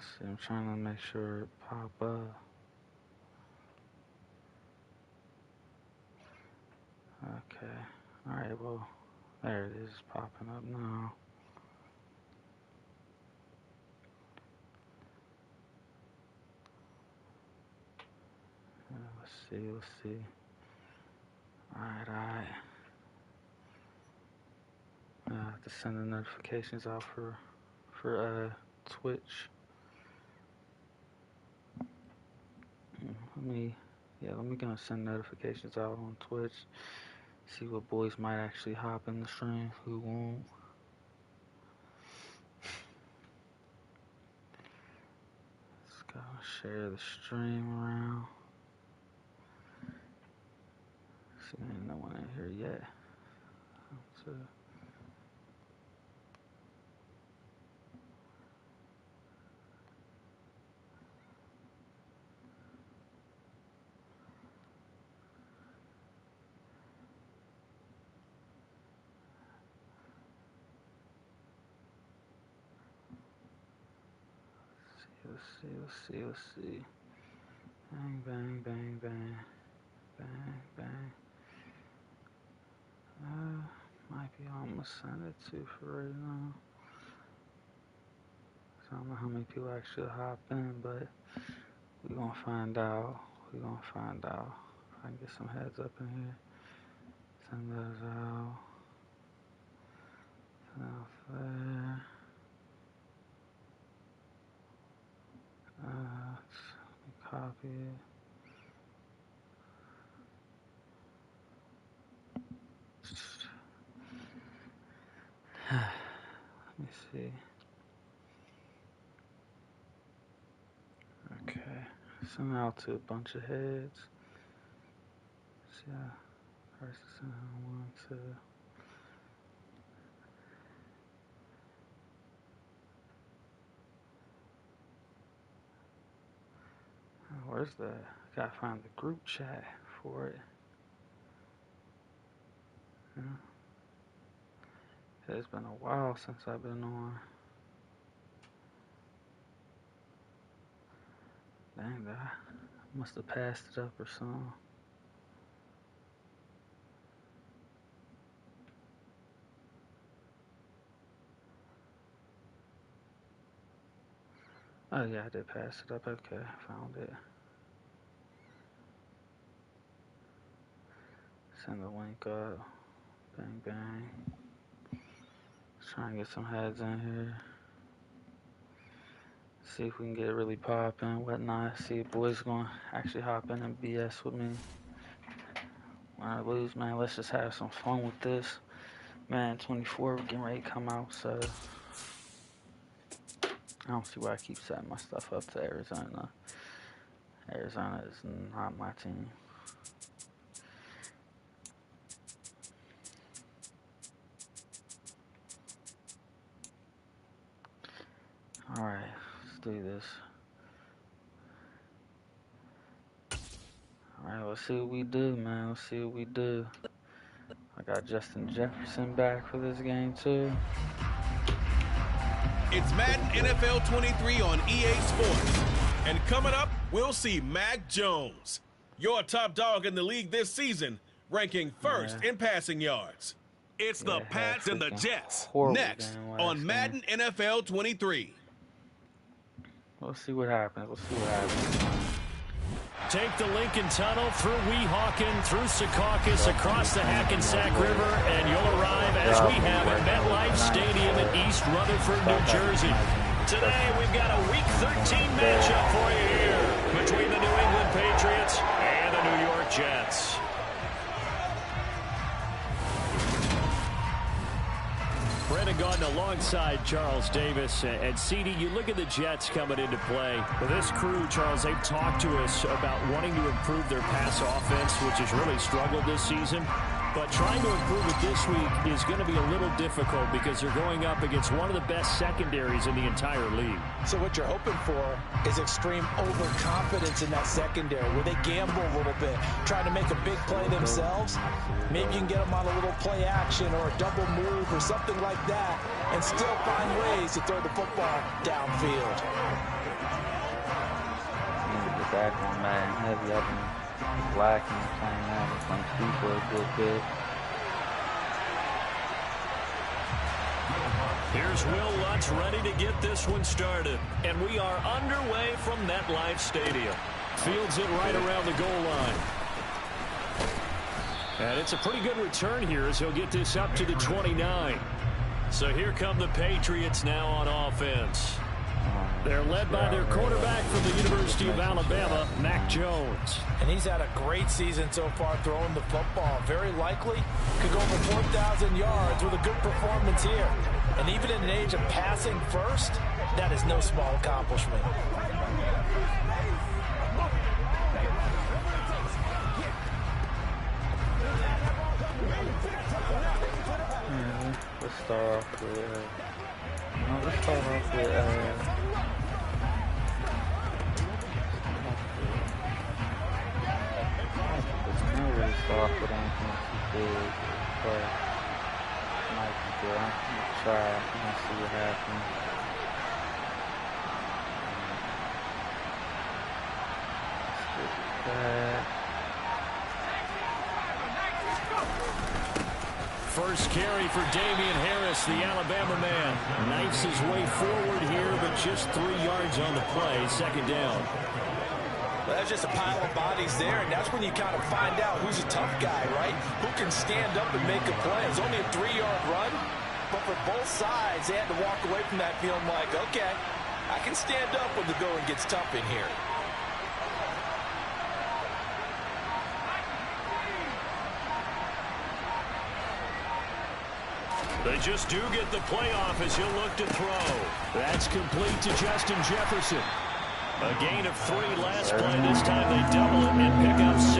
see, I'm trying to make sure it pop up. Okay. Alright, well, there it is popping up now. Let's see. Alright. I have to send the notifications out for Twitch. Let me go send notifications out on Twitch. See what boys might actually hop in the stream, who won't. Let's go share the stream around. See, ain't no one in here yet. So, let's see. Bang, bang, bang, bang. Bang, bang. Might be almost send it to for right now. So I don't know how many people actually hop in, but we're gonna find out. If I can get some heads up in here. Send those out. Send out there. Let me copy it. Let me see. Okay. Send out to a bunch of heads. Yeah. First send one to. Where's that? Gotta find the group chat for it. Yeah. It's been a while since I've been on. Dang, I must have passed it up or something. Oh yeah, I did pass it up. Okay, found it. Send the link up. Bang, bang. Let's try and get some heads in here. See if we can get it really popping, whatnot. See if boys gonna actually hop in and BS with me. Win or lose, man, let's just have some fun with this. Madden23 getting ready to come out, so I don't see why I keep setting my stuff up to Arizona. Arizona is not my team. Alright, let's do this. Alright, let's see what we do, man. Let's see what we do. I got Justin Jefferson back for this game, too. It's Madden NFL 23 on EA Sports. And coming up, we'll see Mac Jones, your top dog in the league this season, ranking first in passing yards. It's the Pats and the Jets next on Madden NFL 23. We'll see what happens. Take the Lincoln Tunnel through Weehawken, through Secaucus, across the Hackensack River, and you'll arrive as we have at MetLife Stadium in East Rutherford, New Jersey. Today, we've got a Week 13 matchup for you here between the New England Patriots and the New York Jets. Brendan Gaudin alongside Charles Davis. And CD, you look at the Jets coming into play. Well, this crew, Charles, they've talked to us about wanting to improve their pass offense, which has really struggled this season. But trying to improve it this week is going to be a little difficult because they're going up against one of the best secondaries in the entire league. So what you're hoping for is extreme overconfidence in that secondary where they gamble a little bit, trying to make a big play themselves. Maybe you can get them on a little play action or a double move or something like that and still find ways to throw the football downfield. back on Madden heavy. I've been lacking playing Madden, playing FIFA a good bit. Here's Will Lutz ready to get this one started. And we are underway from MetLife Stadium. Fields it right around the goal line. And it's a pretty good return here as he'll get this up to the 29. So here come the Patriots now on offense. They're led by their quarterback from the University of Alabama, Mac Jones. And he's had a great season so far throwing the football. Very likely could go over 4,000 yards with a good performance here. And even in an age of passing first, that is no small accomplishment. Let's start off with let's start off with can't really start off with anything too big, but might be good. I'm gonna try. I'm gonna see what happens. Let's get that. First carry for Damian Harris, the Alabama man. Knifes his way forward here, but just 3 yards on the play. Second down. Well, that's just a pile of bodies there, and that's when you kind of find out who's a tough guy, right? Who can stand up and make a play. It's only a 3-yard run, but for both sides, they had to walk away from that feeling like, okay, I can stand up when the going gets tough in here. They just do get the playoff as he'll look to throw. That's complete to Justin Jefferson. A gain of 3 last play. This time they double it and pick up 6.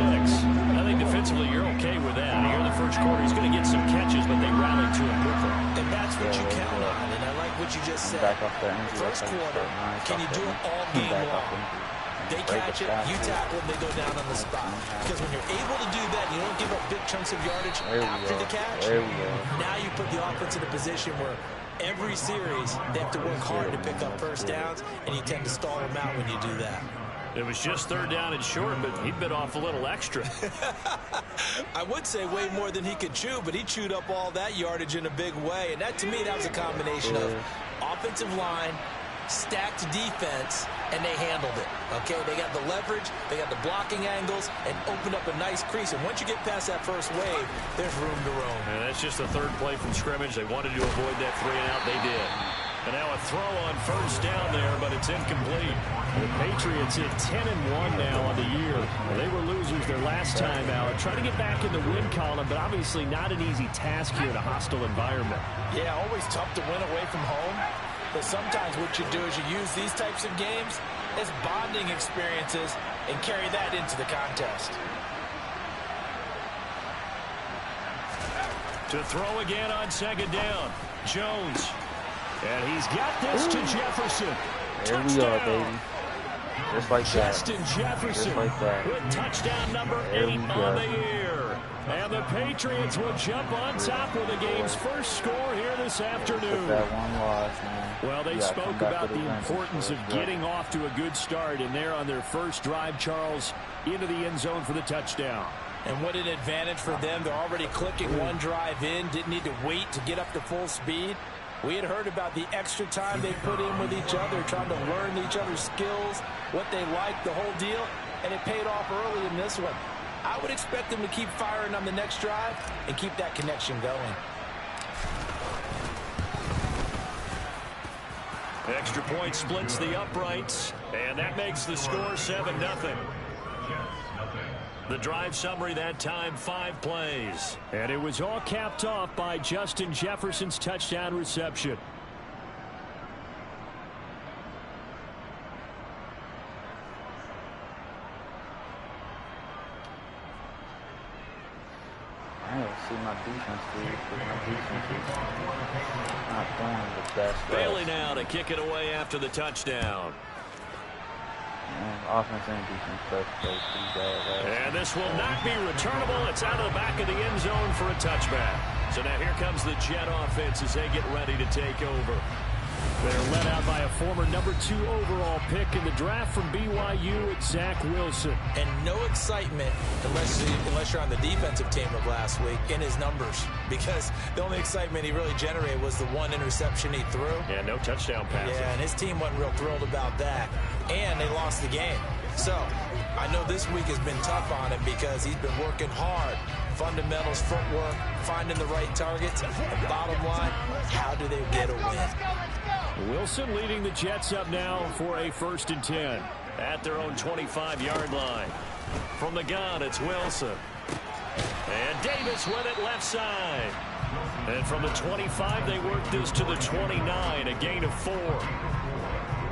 I think defensively you're okay with that. Here in the first quarter, he's going to get some catches, but they rallied to him quickly. And that's what you count on. And I like what you just said. First quarter, can you do it all game long? They catch it, you tackle them, they go down on the spot. Because when you're able to do that, you don't give up big chunks of yardage after the catch. Now you put the offense in a position where every series they have to work hard to pick up first downs, and you tend to stall them out when you do that. It was just 3rd down and short, but he bit off a little extra. I would say way more than he could chew, but he chewed up all that yardage in a big way. And that, to me, that was a combination of offensive line, stacked defense, and they handled it. Okay, they got the leverage, they got the blocking angles, and opened up a nice crease. And once you get past that first wave, there's room to roam. And that's just the 3rd play from scrimmage. They wanted to avoid that 3-and-out. They did. And now a throw on first down there, but it's incomplete. The Patriots hit 10-1 now on the year. They were losers their last time out. Trying to get back in the win column, but obviously not an easy task here in a hostile environment. Yeah, always tough to win away from home. But sometimes what you do is you use these types of games as bonding experiences and carry that into the contest. To throw again on 2nd down. Jones. And he's got this to Jefferson. There we are, baby. Just like that. Justin Jefferson Just like that. with touchdown number 8 on the year. And the Patriots will jump on top with the game's first score here this afternoon. That one loss, man. Well, they spoke about the importance of getting off to a good start, and they're on their first drive, Charles, into the end zone for the touchdown. And what an advantage for them. They're already clicking one drive in, didn't need to wait to get up to full speed. We had heard about the extra time they put in with each other, trying to learn each other's skills, what they like, the whole deal, and it paid off early in this one. I would expect them to keep firing on the next drive and keep that connection going. Extra point splits the uprights, and that makes the score 7-0. The drive summary that time, 5 plays. And it was all capped off by Justin Jefferson's touchdown reception. I don't see my defense, dude, but my defense is not doing the best. Bailey now to kick it away after the touchdown. Offense and defense both played pretty bad. And this will not be returnable. It's out of the back of the end zone for a touchback. So now here comes the Jet offense as they get ready to take over. They're led out by a former #2 overall pick in the draft from BYU, Zach Wilson. And no excitement unless you're on the defensive team of last week in his numbers, because the only excitement he really generated was the one interception he threw. Yeah, no touchdown passes. Yeah, and his team wasn't real thrilled about that. And they lost the game. So I know this week has been tough on him because he's been working hard. Fundamentals, footwork, finding the right targets. And bottom line, how do they get a win? Wilson leading the Jets up now for a 1st and 10 at their own 25-yard line. From the gun, it's Wilson. And Davis with it left side. And from the 25, they work this to the 29, a gain of 4.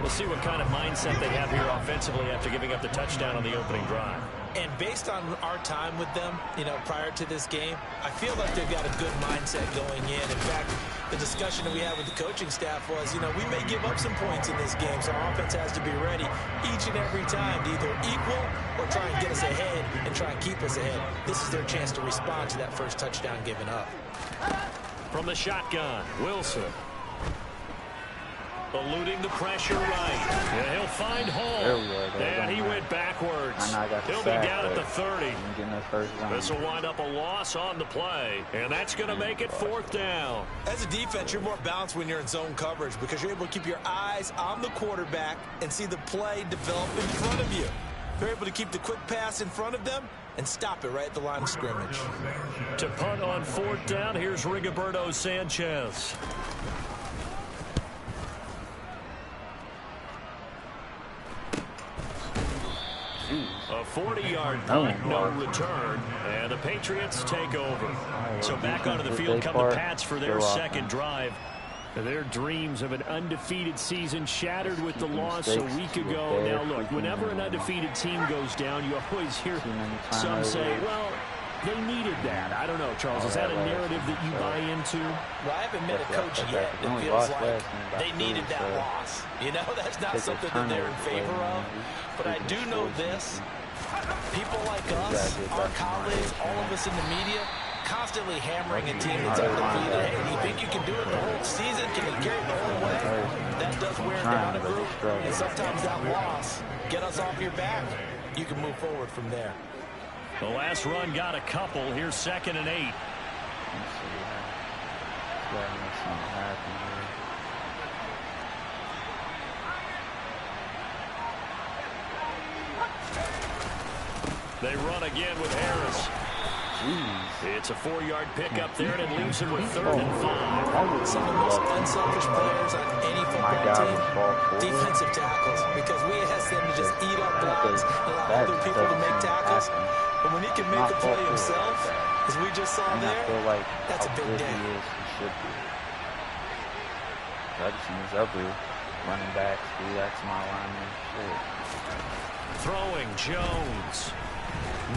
We'll see what kind of mindset they have here offensively after giving up the touchdown on the opening drive. And based on our time with them, prior to this game, I feel like they've got a good mindset going in. In fact, the discussion that we had with the coaching staff was, we may give up some points in this game, so our offense has to be ready each and every time to either equal or try and get us ahead and try and keep us ahead. This is their chance to respond to that first touchdown given up. From the shotgun, Wilson. Eluding the pressure right. Yeah, he'll find Hall. And he went backwards. He'll be down at the 30. This will wind up a loss on the play. And that's going to make it 4th down. As a defense, you're more balanced when you're in zone coverage because you're able to keep your eyes on the quarterback and see the play develop in front of you. You're able to keep the quick pass in front of them and stop it right at the line of scrimmage. To punt on 4th down, here's Rigoberto Sanchez. A 40-yard punt, no return, and the Patriots take over. So back onto the field come the Pats for their second drive. Their dreams of an undefeated season shattered with the loss a week ago. Now look, whenever an undefeated team goes down, you always hear some say, well, they needed that. I don't know, Charles. Is that a narrative that you buy into? Well, I haven't met a coach yet that feels like they needed that loss. That's not something that they're in favor of. But I do know this. People like us, our colleagues, all of us in the media, constantly hammering a team that's undefeated. Hey, do you think you can do it the whole season? Can you carry it the whole way? That does wear down a group. And sometimes that loss, get us off your back. You can move forward from there. The last run got a couple. Here's 2nd and 8. They run again with Harris. It's a 4-yard pickup there, and it leaves him with 3rd and 5. Some of the most unselfish players on any football team, defensive tackles, because we ask them to just eat up blocks and allow other people to make tackles. But when he can make a play himself, as we just saw there, that's a big day. Running backs, that's my lineman. Throwing Jones.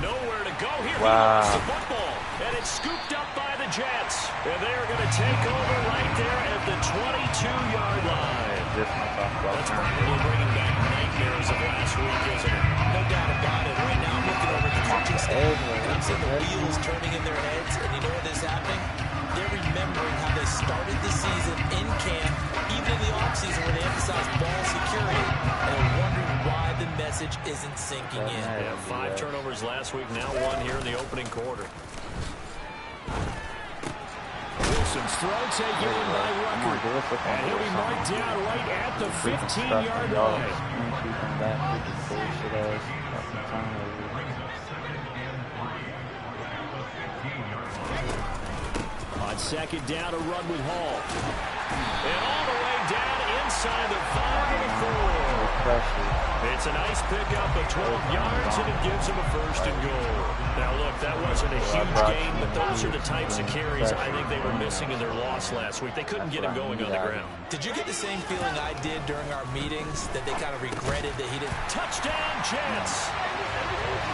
Nowhere to go here. He lost the football, and it's scooped up by the Jets. And they're going to take over right there at the 22-yard line. That's probably bringing back nightmares of last week, isn't it? No doubt about it. Right now I'm looking over at the coaching staff. I'm seeing the wheels turning in their heads, and you know what is happening? They're remembering how they started the season in camp, even in the offseason where they emphasized ball security, and they're wondering why the message isn't sinking in. Yeah, 5 turnovers last week, now 1 here in the opening quarter. Wilson's throw taken in by Rucker. And he'll be marked down right at the 15-yard line. On 2nd down, a run with Hall. And all the way down inside the 5-4. It's a nice pickup of 12 yards, and it gives him a 1st and goal. Now, look, that wasn't a huge gain, but those are the types of carries I think they were missing in their loss last week. They couldn't get him going on the ground. Did you get the same feeling I did during our meetings, that they kind of regretted that he didn't? Touchdown, Jets!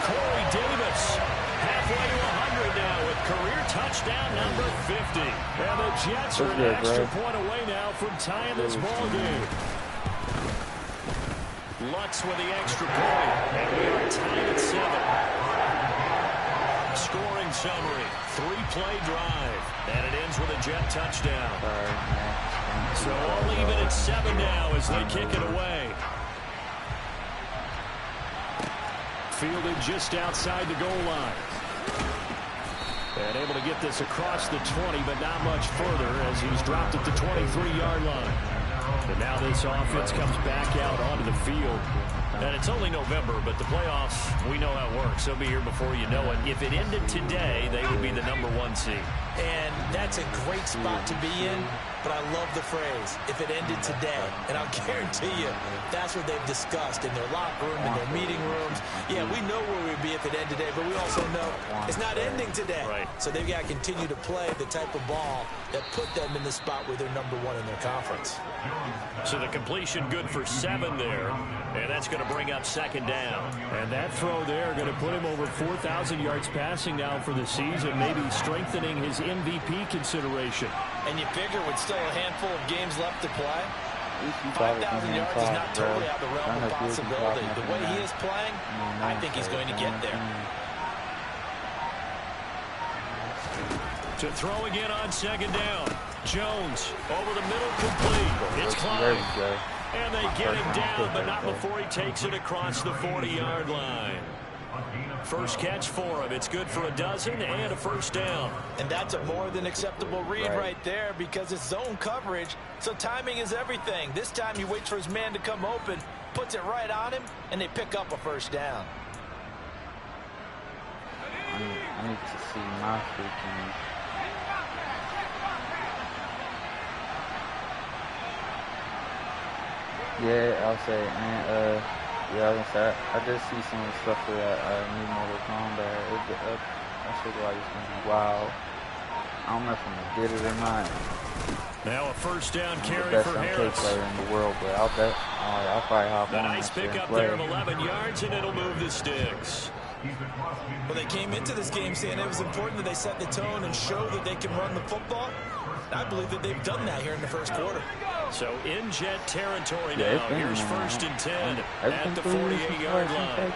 Corey Davis, halfway to 100 now with career touchdown number 50. And the Jets are an extra point away now from tying this ball game. Lutz with the extra point, and we are tied at 7. Scoring summary, 3-play drive, and it ends with a Jet touchdown. So I'll leave it at 7 now as they kick it away. Fielded just outside the goal line. And able to get this across the 20, but not much further as he's dropped at the 23-yard line. And now this offense comes back out onto the field. And it's only November, but the playoffs, we know how it works. They'll be here before you know it. If it ended today, they would be the #1 seed. And that's a great spot to be in, but I love the phrase, if it ended today. And I'll guarantee you, that's what they've discussed in their locker room, in their meeting rooms. Yeah, we know where we'd be if it ended today, but we also know it's not ending today. Right. So they've got to continue to play the type of ball that put them in the spot where they're #1 in their conference. So the completion good for 7 there, and that's going to bring up 2nd down. And that throw there going to put him over 4,000 yards passing now for the season, maybe strengthening his MVP consideration. And you figure with still a handful of games left to play, 5,000 yards is not totally out of the realm of possibility. The way he is playing, I think he's going to get there. To throw again on 2nd down. Jones over the middle, complete. It's Klein. And they get him down, but not before he takes it across the 40-yard line. First catch for him. It's good for a dozen and a 1st down. And that's a more than acceptable read right there because it's zone coverage, so timing is everything. This time he waits for his man to come open, puts it right on him, and they pick up a 1st down. I need to see my freaking... Yeah, I'll say, man, yeah, I did see some of the stuff for that new Mortal Kombat. I feel like it's going to be wild. I don't know if I'm going to get it or not. Now a 1st down carry the for best Harris. MK player in the world, but I'll probably hop on. A nice pickup there of 11 yards, and it'll move the sticks. Well, they came into this game saying it was important that they set the tone and show that they can run the football. I believe that they've done that here in the 1st quarter. So in Jet territory now. Here's 1st and 10 at the 48-yard line.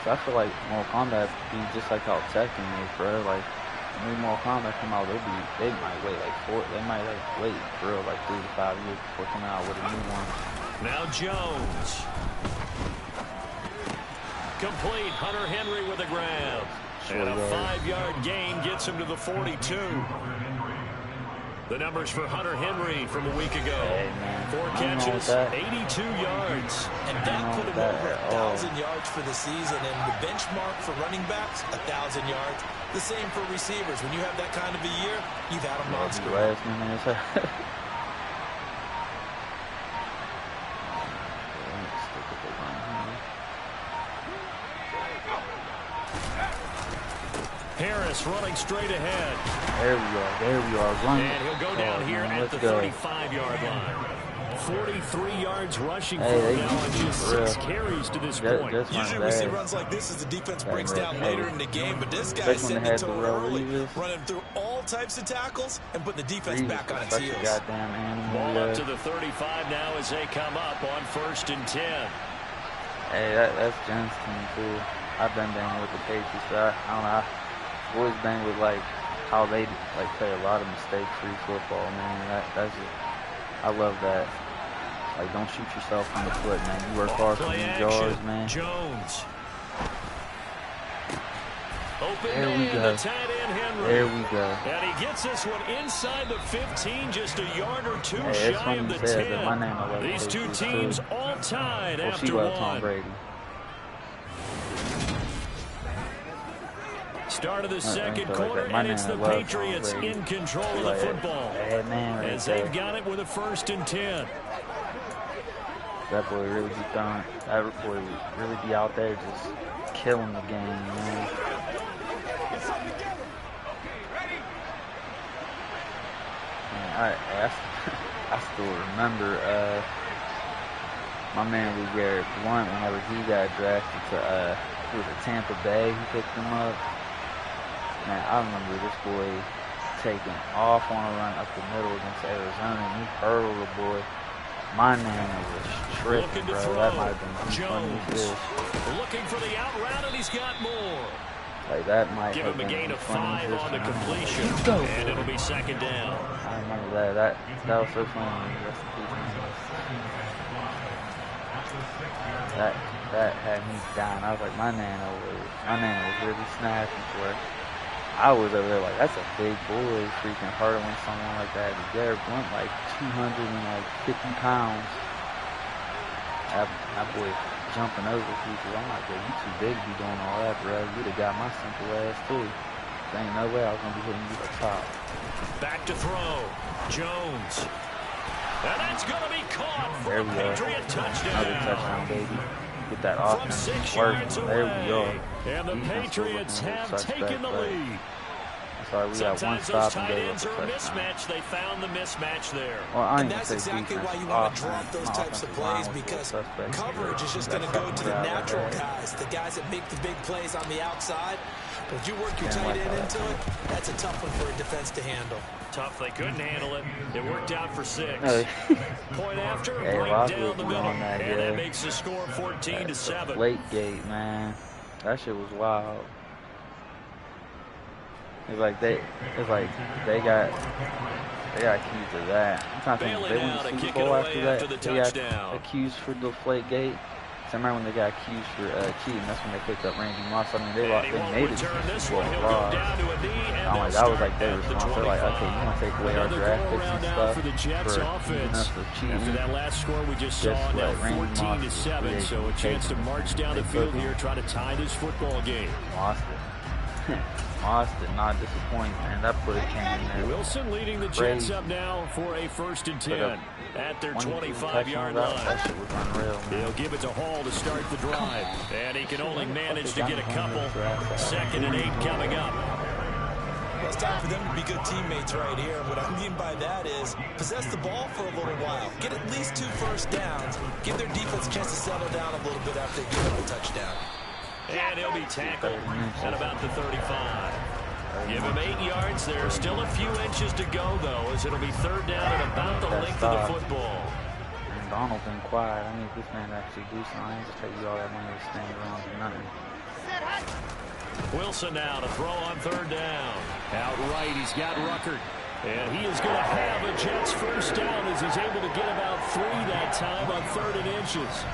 So I feel like Mortal Kombat be just like how Tekken is, bro. Like when Mortal Kombat come out, they might wait for real like 3 to 5 years before coming out with a new one. Now Jones. Complete. Hunter Henry with a grab. And a 5-yard gain gets him to the 42. The numbers for Hunter Henry from a week ago. 4 catches, 82 yards. And that put him over 1,000 yards for the season. And the benchmark for running backs, 1,000 yards. The same for receivers. When you have that kind of a year, you've had a monster. Harris running straight ahead. There we are. Running. And he'll go down here at the 35-yard line. 43 yards rushing for him now on just 6 carries to this point. Usually we see runs like this as the defense breaks down later in the game, but this guy's setting the tone early, running through all types of tackles and putting the defense back on its heels. Ball up to the 35 now as they come up on 1st and 10. Hey, that's Jen's team too. I've been banging with the Patriots, so I don't know. I've always been with like how they like play a lot of mistake-free football, man. That's just, I love that. Like, don't shoot yourself in the foot, man. You work hard for these yards, man. Jones. Open there we go. The tight end Henry. There we go. And he gets this one inside the 15, just a yard or two shy of the 10. My name, these two teams too. all tied after she one. Tom Brady. Start of the 2nd quarter, and it's the Patriots in control of the football. As they've got it with a 1st and 10. That boy really be throwing. That boy really be out there just killing the game, man. I still remember my man Lee Garrett Blunt whenever he got drafted to Tampa Bay. He picked him up. Man, I remember this boy taking off on a run up the middle against Arizona, and he hurled the boy. My man was tripping, bro. That might have been funny as this. Looking for the out route, and he's got more. Like that might give have him a been gain of funny 5 on the completion, and it'll be second down. I remember that. That was so funny. That had me down. I was like, my nana was really snapping for it. I was over there like, that's a big boy freaking hurdling someone like that. They're went like 250 pounds. That boy jumping over people. I'm like, bro, you too big to be doing all that, bro. You'd have got my simple ass too. There ain't no way I was gonna be hitting you the top. Back to throw. Jones. And that's gonna be caught for a Patriot touchdown. Another touchdown, baby. Get that From offense 6 working. yards There we go. away. And the Patriots have taken the lead. Sorry, we got one Sometimes stop those and tight gave ends up are a a touchdown. mismatch. They found the mismatch there. Well, And that's exactly why you want to drop those types of plays, because coverage is just going to go to the natural guys, the guys that make the big plays on the outside. But if you work your tight end into it, that's a tough one for a defense to handle. Tough, they couldn't handle it. It worked out for 6. Point after, Hey, right down the middle. That, and that makes the score 14-7. Late gate, man. That shit was wild. It's like they got accused of that. I'm trying to think, they went to the Super Bowl after that. They got accused for deflate gate. So I remember when they got accused for cheating, that's when they picked up Randy Moss. I mean, they made it to the Super Bowl. That was like their response. They're like, okay, you want to take away our draft picks and stuff for the Jets offense. After that last score we just saw, now 14-7, so a chance to march down the field here, try to tie this football game. Moss did not disappoint, man. That play came in there. Wilson leading the Jets up now for a 1st and 10 at their 25-yard line. That shit was unreal, man. He'll give it to Hall to start the drive, and he can only manage to get a couple. 2nd and 8 coming up. Well, it's time for them to be good teammates right here. And what I mean by that is possess the ball for a little while. Get at least 2 first downs. Give their defense a chance to settle down a little bit after they give up a touchdown. And he'll be tackled at about the 35. Give him 8 yards. There's still a few inches to go, though, as it'll be 3rd down and about the length of the football. And Donald's been quiet. I need this man to actually do something. I ain't just take you all that money to stand around and nothing. Wilson now to throw on 3rd down. Outright, he's got Ruckert. And he is going to have a Jets 1st down as he's able to get about 3 that time on 3rd and inches.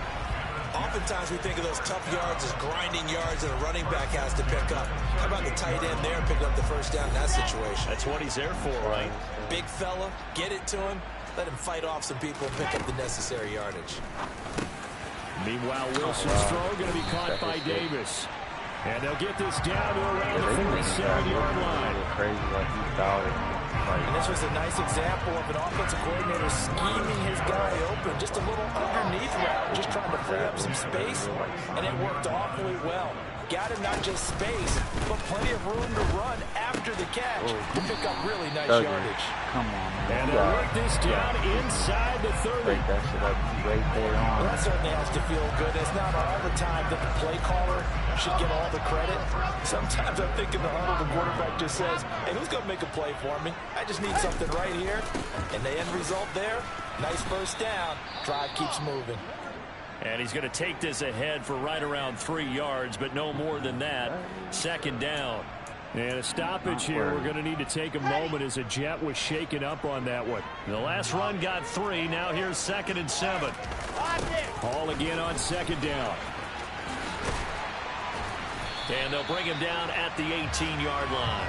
Oftentimes we think of those tough yards as grinding yards that a running back has to pick up. How about the tight end there picking up the 1st down in that situation? That's what he's there for, right? Big fella, get it to him, let him fight off some people and pick up the necessary yardage. Meanwhile, Wilson's throw going to be caught by Davis. And they'll get this down to around the 47-yard line. Crazy like he thought it. And this was a nice example of an offensive coordinator scheming his guy open, just a little underneath route, just trying to free up some space, and it worked awfully well. Got him not just space, but plenty of room to run after the catch to pick up really nice yardage. Come on, man. And they'll work this down inside the 30. Break that shit up right there on. Well, that certainly has to feel good. It's not all the time that the play caller should get all the credit. Sometimes I'm thinking the huddle, the quarterback just says, hey, who's going to make a play for me? I just need something right here. And the end result there, nice 1st down. Drive keeps moving. And he's going to take this ahead for right around 3 yards, but no more than that. 2nd down. And a stoppage here. We're going to need to take a moment as a Jet was shaken up on that one. The last run got 3. Now here's 2nd and 7. Hall again on 2nd down. And they'll bring him down at the 18-yard line.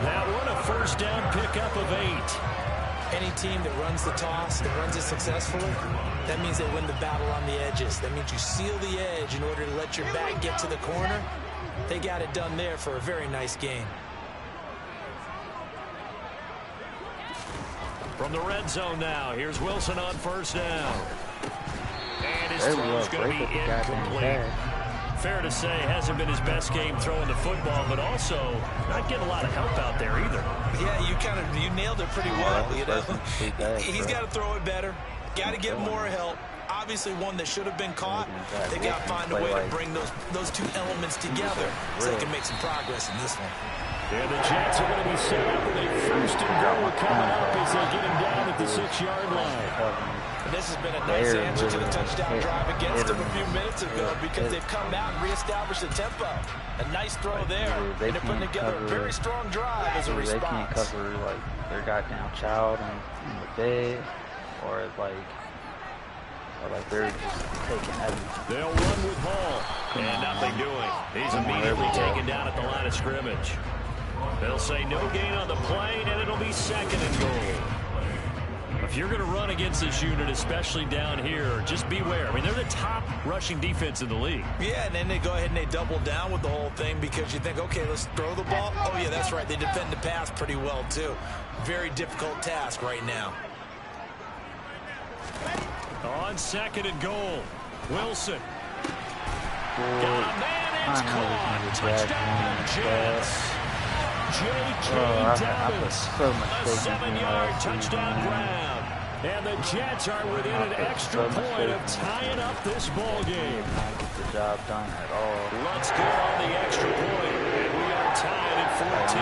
That one a 1st down pickup of 8. Any team that runs the toss, that runs it successfully, that means they win the battle on the edges. That means you seal the edge in order to let your back get to the corner. They got it done there for a very nice gain. From the red zone now, here's Wilson on 1st down. And his throw's going to be incomplete. Fair to say, hasn't been his best game throwing the football, but also not getting a lot of help out there either. Yeah, you nailed it pretty well. You know, he's got to throw it better. Got to get more help. Obviously, one that should have been caught. They got to find a way to bring those 2 elements together so they can make some progress in this one. And the Jets are going to be set up with a 1st and goal coming up as they get him down at the 6-yard line. And this has been a nice answer to the touchdown drive against them a few minutes ago because they've come out and reestablished the tempo. A nice throw there, and they're putting together a very strong drive as a response. They can't cover, like, their goddamn child in the bed, or like they're just taking everything. They'll run with Hall, and nothing doing. He's immediately taken down at the line of scrimmage. They'll say no gain on the play, and it'll be 2nd and goal. If you're going to run against this unit, especially down here, just beware. I mean, they're the top rushing defense in the league. Yeah, and then they go ahead and they double down with the whole thing because you think, okay, let's throw the ball. Oh, yeah, that's right. They defend the pass pretty well, too. Very difficult task right now. On 2nd and goal, Wilson. Got a man, it's caught. Touchdown, Jets. J.K. Dobbins, a 7-yard touchdown grab. And the Jets are within an extra point of tying up this ball game. Not get the job done at all. Let's go on the extra point. And we are tied at 14.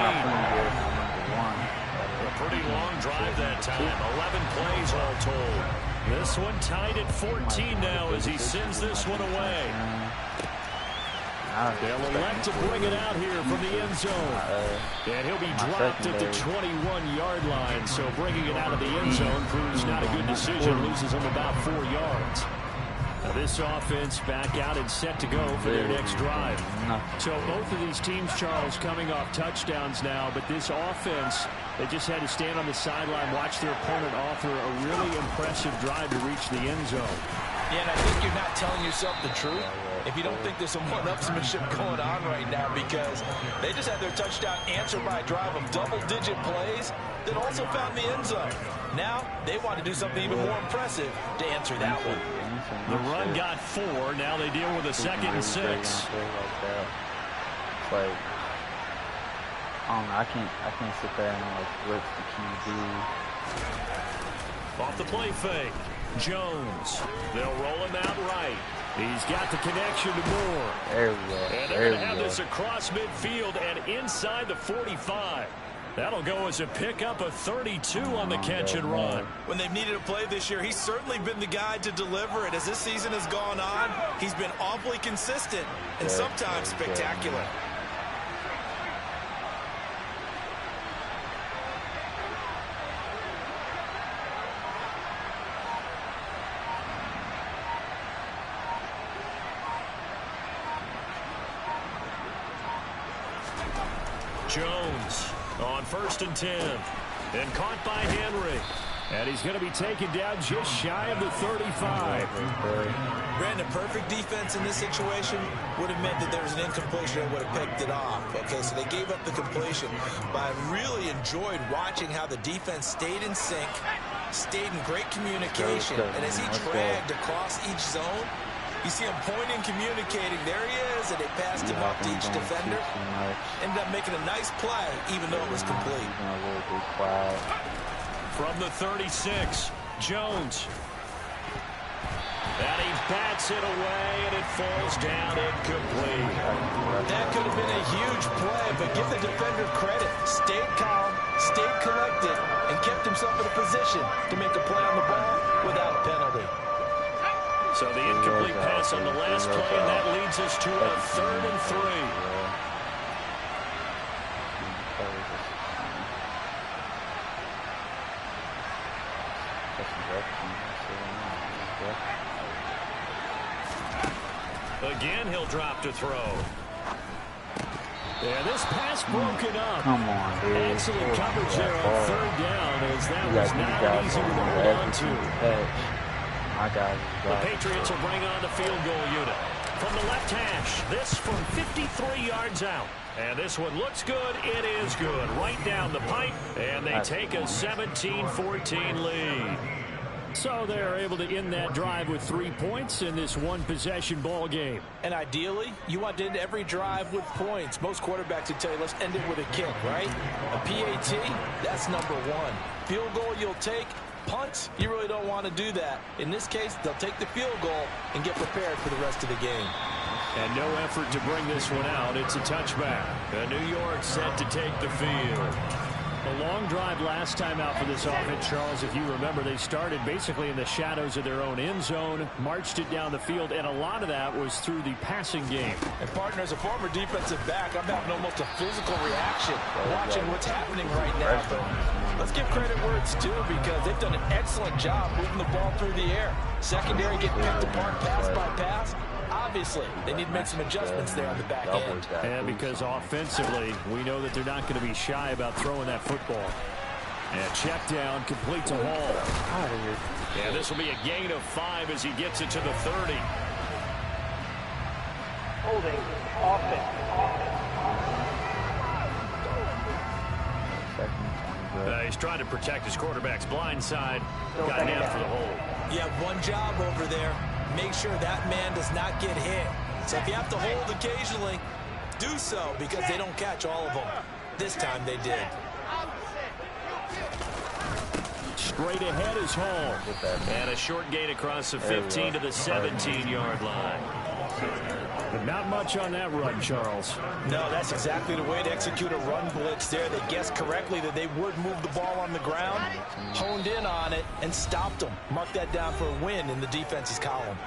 A pretty long drive that time. 11 plays all told. This one tied at 14 now as he sends this one away. They'll elect to bring it out here from the end zone. And he'll be dropped at the 21-yard line. So bringing it out of the end zone proves not a good decision. Loses him about 4 yards. Now this offense back out and set to go for their next drive. So both of these teams, Charles, coming off touchdowns now. But this offense, they just had to stand on the sideline, watch their opponent offer a really impressive drive to reach the end zone. Yeah, and I think you're not telling yourself the truth if you don't think there's some one-upsmanship going on right now, because they just had their touchdown answered by a drive of double-digit plays that also found the end zone. Now they want to do something even more impressive to answer that one. The run got 4. Now they deal with a 2nd and 6. Like, I don't know. I can't sit there and like blitz the QB. Off the play fake. Jones. They'll roll him out right. He's got the connection to Moore. There we go. And they're going to have this across midfield and inside the 45. That'll go as a pickup of 32 on the catch and run. When they've needed a play this year, he's certainly been the guy to deliver it. As this season has gone on, he's been awfully consistent and sometimes spectacular. Jones on 1st and 10. And caught by Henry. And he's going to be taken down just shy of the 35. Brandon, perfect defense in this situation would have meant that there was an incompletion and would have picked it off. Okay, so they gave up the completion. But I really enjoyed watching how the defense stayed in sync, stayed in great communication. And as he dragged across each zone, you see him pointing, communicating. There he is, and they passed him up to each defender. Ended up making a nice play, even though it was complete. From the 36, Jones. And he bats it away, and it falls down incomplete. That could have been a huge play, but give the defender credit. Stayed calm, stayed collected, and kept himself in a position to make a play on the ball without a penalty. So the incomplete pass on the last play, and that leads us to a 3rd and 3. Again, he'll drop to throw. Yeah, this pass broken up. Come on, dude. Excellent coverage there on 3rd down, as that was not an easy one to hold on to. The Patriots will bring on the field goal unit. From the left hash, this from 53 yards out. And this one looks good. It is good. Right down the pipe. And they take a 17-14 lead. So they're able to end that drive with 3 points in this one-possession ball game. And ideally, you want to end every drive with points. Most quarterbacks would tell you, let's end it with a kick, right? A PAT, that's number 1. Field goal you'll take. Punts, you really don't want to do that. In this case, they'll take the field goal and get prepared for the rest of the game. And no effort to bring this one out. It's a touchback. New York set to take the field. A long drive last time out for this offense, Charles. If you remember, they started basically in the shadows of their own end zone, marched it down the field, and a lot of that was through the passing game. And partner, as a former defensive back, I'm having almost a physical reaction watching what's happening right now. But let's give credit where it's due, because they've done an excellent job moving the ball through the air. Secondary getting picked apart pass by pass. Obviously, they need to make some adjustments there on the back end. And because offensively, we know that they're not going to be shy about throwing that football. And check down, complete to Hall. And this will be a gain of 5 as he gets it to the 30. Holding offense. He's trying to protect his quarterback's blind side. Got nabbed for the hold. You have one job over there. Make sure that man does not get hit. So if you have to hold occasionally, do so, because they don't catch all of them. This time they did. Straight ahead is Hall. And a short gain across the 15 to the 17-yard line. Not much on that run, Charles. No, that's exactly the way to execute a run blitz there. They guessed correctly that they would move the ball on the ground, honed in on it, and stopped them. Mark that down for a win in the defense's column.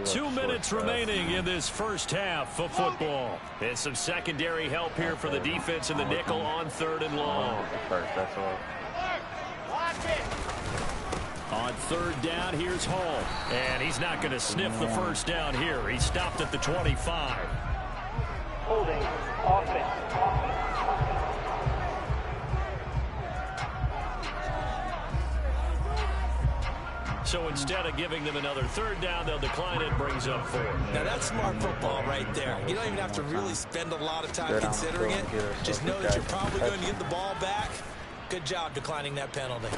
2 minutes remaining in this first half of football. And some secondary help here for the defense in the nickel on 3rd and long. That's all. On 3rd down, here's Hall. And he's not going to sniff the first down here. He stopped at the 25. Holding offense. So instead of giving them another 3rd down, they'll decline it, brings up 4. Now that's smart football right there. You don't even have to really spend a lot of time considering it. Just know that you're probably going to get the ball back. Good job declining that penalty.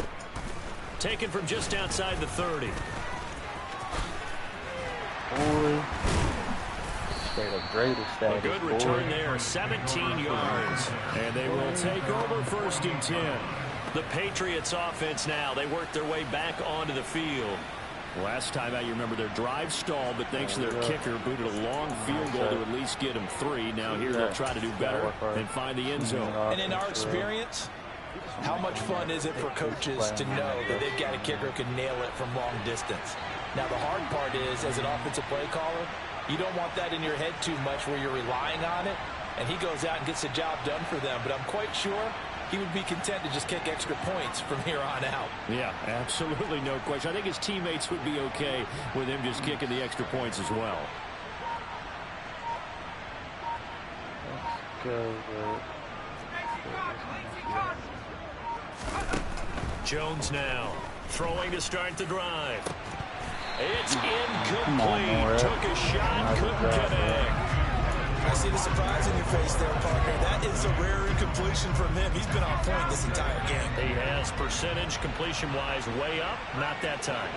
Taken from just outside the 30. A good return there, 17 yards. And they will take over 1st and 10. The Patriots offense now, they work their way back onto the field. Last time out, you remember their drive stalled, but thanks to their kicker, booted a long field goal to at least get them 3. Now here they'll try to do better and find the end zone. And in our experience, how much fun is it for coaches to know that they've got a kicker who can nail it from long distance? Now, the hard part is, as an offensive play caller, you don't want that in your head too much where you're relying on it, and he goes out and gets the job done for them. But I'm quite sure he would be content to just kick extra points from here on out. Yeah, absolutely no question. I think his teammates would be okay with him just kicking the extra points as well. Let's go. Jones now throwing to start the drive. It's incomplete. Took a shot, couldn't connect. I see the surprise in your face there, partner. That is a rare incompletion from him. He's been on point this entire game. He has percentage completion-wise way up. Not that time.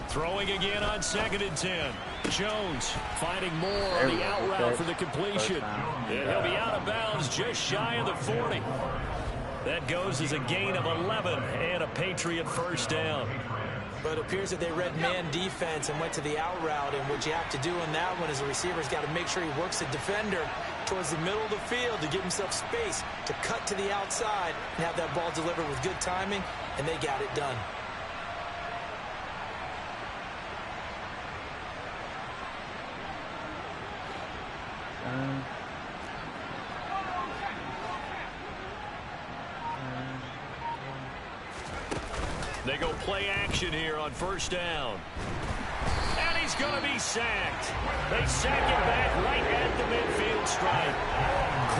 Throwing again on 2nd and 10. Jones finding more on the out route for the completion. And he'll be out of bounds just shy of the 40. That goes as a gain of 11 and a Patriot 1st down. But it appears that they read man defense and went to the out route, and what you have to do in that one is the receiver's got to make sure he works the defender towards the middle of the field to give himself space to cut to the outside and have that ball delivered with good timing, and they got it done. They go play action here on 1st down. And he's going to be sacked. They sack him back right at the midfield stripe.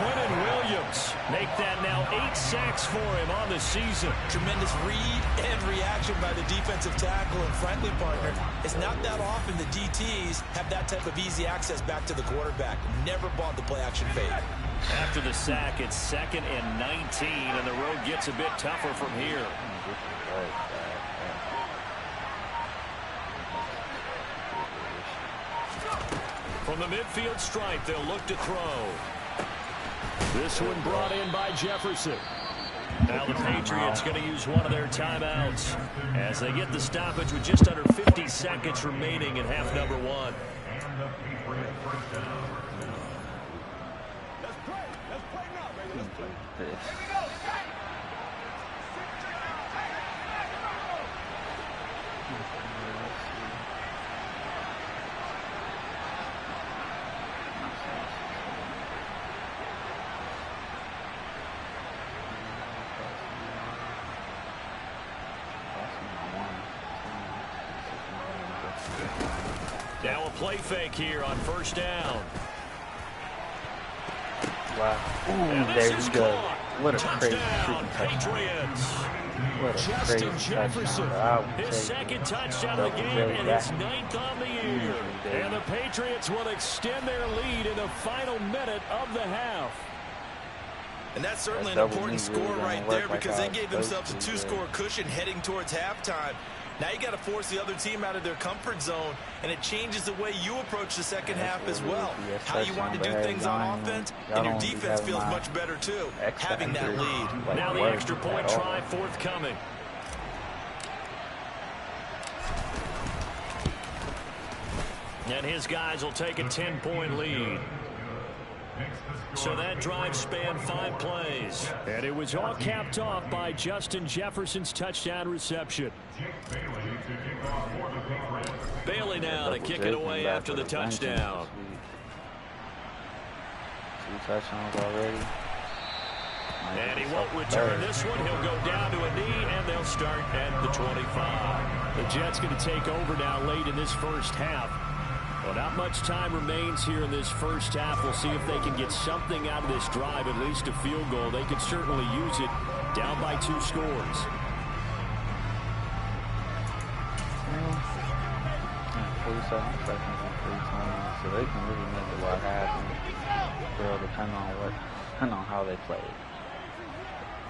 Quentin Williams make that now 8 sacks for him on the season. Tremendous read and reaction by the defensive tackle. And frankly, partner, it's not that often the DTs have that type of easy access back to the quarterback. Never bought the play action fade. After the sack, it's 2nd and 19, and the road gets a bit tougher from here. From the midfield stripe, they'll look to throw. This one brought in by Jefferson. Now the Patriots going to use one of their timeouts as they get the stoppage with just under 50 seconds remaining in half number 1. Now a play fake here on first down. Wow. Ooh, there we go. What a crazy freaking touchdown. What a Justin crazy Jefferson, touchdown. his second touchdown of the game and his 9th on the year. And the Patriots will extend their lead in the final minute of the half. And that's certainly an important score right there because they gave themselves a 2-score cushion heading towards halftime. Now you got to force the other team out of their comfort zone, and it changes the way you approach the second half as well. How you want to do things on offense, and your defense feels much better too, having that lead. Now the extra point try forthcoming. And his guys will take a 10-point lead. So that drive spanned 5 plays. And it was all capped off by Justin Jefferson's touchdown reception. Bailey now to kick it away after the touchdown. 2 touchdowns already. And he won't return this one. He'll go down to a knee, and they'll start at the 25. The Jets going to take over now late in this first half. Well, not much time remains here in this first half. We'll see if they can get something out of this drive, at least a field goal. They could certainly use it down by 2 scores. So they can really make a lot happen. Well, depending on how they play.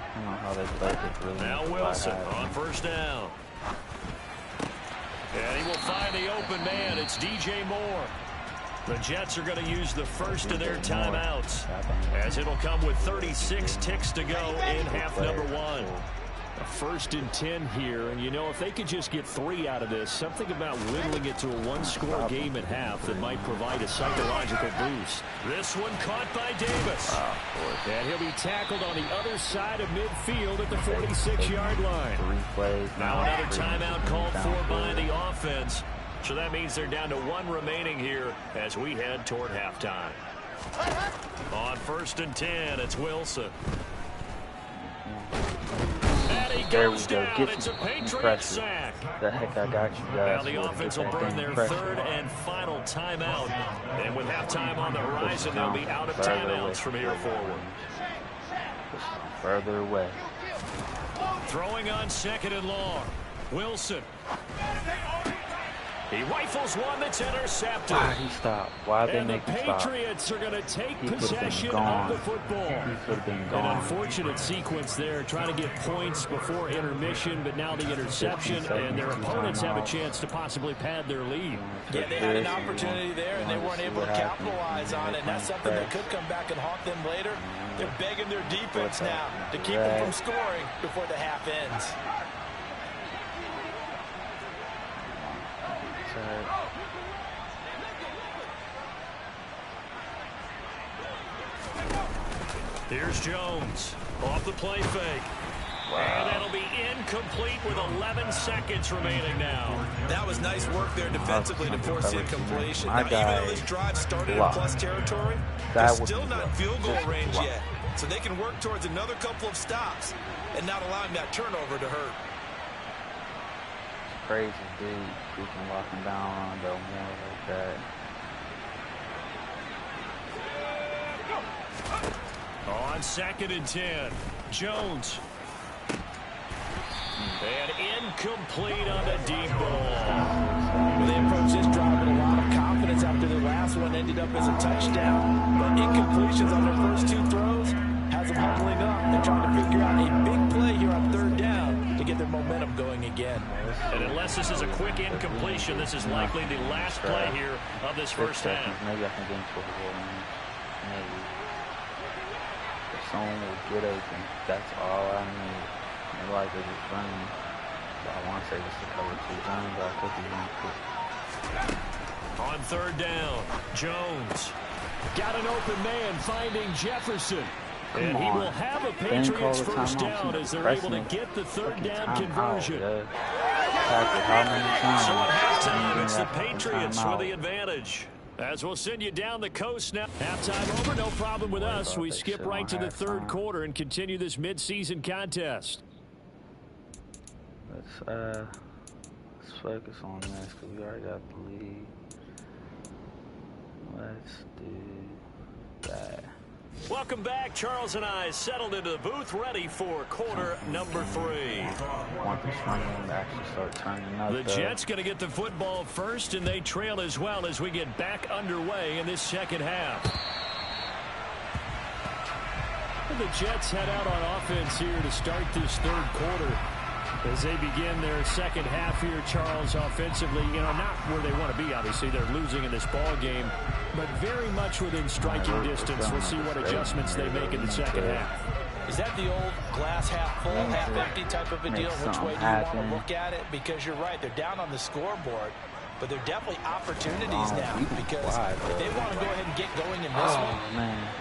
Depending on how they play, they really now Wilson on first down. And he will find the open man. It's DJ Moore. The Jets are going to use the first of their timeouts as it'll come with 36 ticks to go in half number 1. A 1st and 10 here, and you know, if they could just get 3 out of this, something about whittling it to a 1-score game at half that might provide a psychological boost. This one caught by Davis. And he'll be tackled on the other side of midfield at the 46-yard line. Now another timeout called for by the offense. So that means they're down to 1 remaining here as we head toward halftime. On 1st and 10, it's Wilson. There we go. Get some pressure. The heck I got you guys. Now the offense will burn their 3rd and final timeout. And with halftime on the horizon, they'll be out of timeouts from here forward. Further away. Throwing on 2nd and long. Wilson. He rifles one that's intercepted. Why he stopped? Why they make him stop? And the Patriots are going to take possession of the football. He could have been gone. An unfortunate sequence there, trying to get points before intermission, but now the interception, and their opponents have a chance to possibly pad their lead. Yeah, they had an opportunity there, and they weren't able to capitalize on it. And that's something that could come back and haunt them later. They're begging their defense now to keep them from scoring before the half ends. Here's Jones off the play fake. Wow. And that'll be incomplete with 11 seconds remaining now. That was nice work there defensively to force the incompletion. Now, even though this drive started in plus territory, they're still not in field goal range yet. So they can work towards another couple of stops and not allowing that turnover to hurt. Crazy dude, freaking walking down on the more like that. On 2nd and 10, Jones. And incomplete on the deep ball. Well, they approached this drive with a lot of confidence after their last one ended up as a touchdown. But incompletions on their first 2 throws has them huddling up and trying to figure out a big play here on 3rd down to get their momentum going again. And unless unless this is a quick incompletion, this is likely the last play here of this first half. Maybe I can get into a goal line. Maybe. If someone will get open, that's all I need. Maybe like they're just running. But I want to say this is cover 2 zone, but I could be wrong too. On third down, Jones got an open man finding Jefferson. And he will have a Patriots first down as they're able to get the third down conversion. So at halftime, it's the Patriots with the advantage. As we'll send you down the coast now. Halftime over, no problem with us. We skip right to the third quarter and continue this midseason contest. Let's focus on this because we already got the lead. Let's do that. Welcome back. Charles and I settled into the booth, ready for quarter number 3. Want this running to actually start turning up. The Jets going to get the football first, and they trail as well as we get back underway in this second half. And the Jets head out on offense here to start this third quarter. As they begin their second half here, Charles, offensively, not where they want to be, obviously. They're losing in this ball game, but very much within striking distance. We'll see what adjustments they make in the second half. Is that the old glass half full, half empty type of a deal? Which way do you want to look at it? Because you're right, they're down on the scoreboard, but they're definitely opportunities now because they want to go ahead and get going in this one.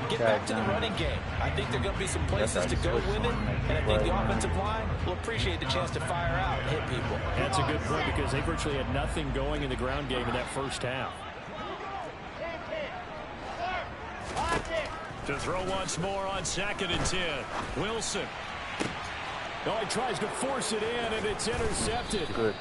Get back to the running game. I think there are going to be some places to go with it, and I think the offensive line will appreciate the chance to fire out and hit people. That's a good point because they virtually had nothing going in the ground game in that first half. To throw once more on 2nd and 10. Wilson. Oh, he tries to force it in, and it's intercepted. Good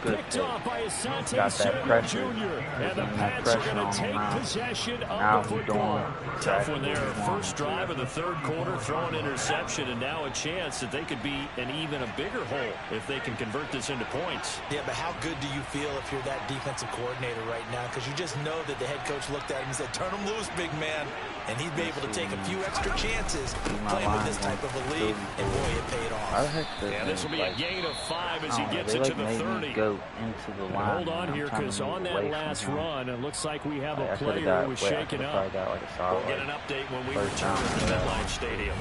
Picked off by Asante Samuel Jr. And the Pats are going to take possession of the football. Tough one there. First drive of the third quarter, throw an interception, and now a chance that they could be in even a bigger hole if they can convert this into points. Yeah, but how good do you feel if you're that defensive coordinator right now? Because you just know that the head coach looked at him and said, turn him loose, big man. And he'd be able to take a few extra chances playing with this type of a lead, and boy, it paid off. Yeah, this will be a gain of 5 as he gets it to the 30. Hold on here, because on that last run, it looks like we have a player who was shaken up. We'll get an update when we return to MetLife Stadium.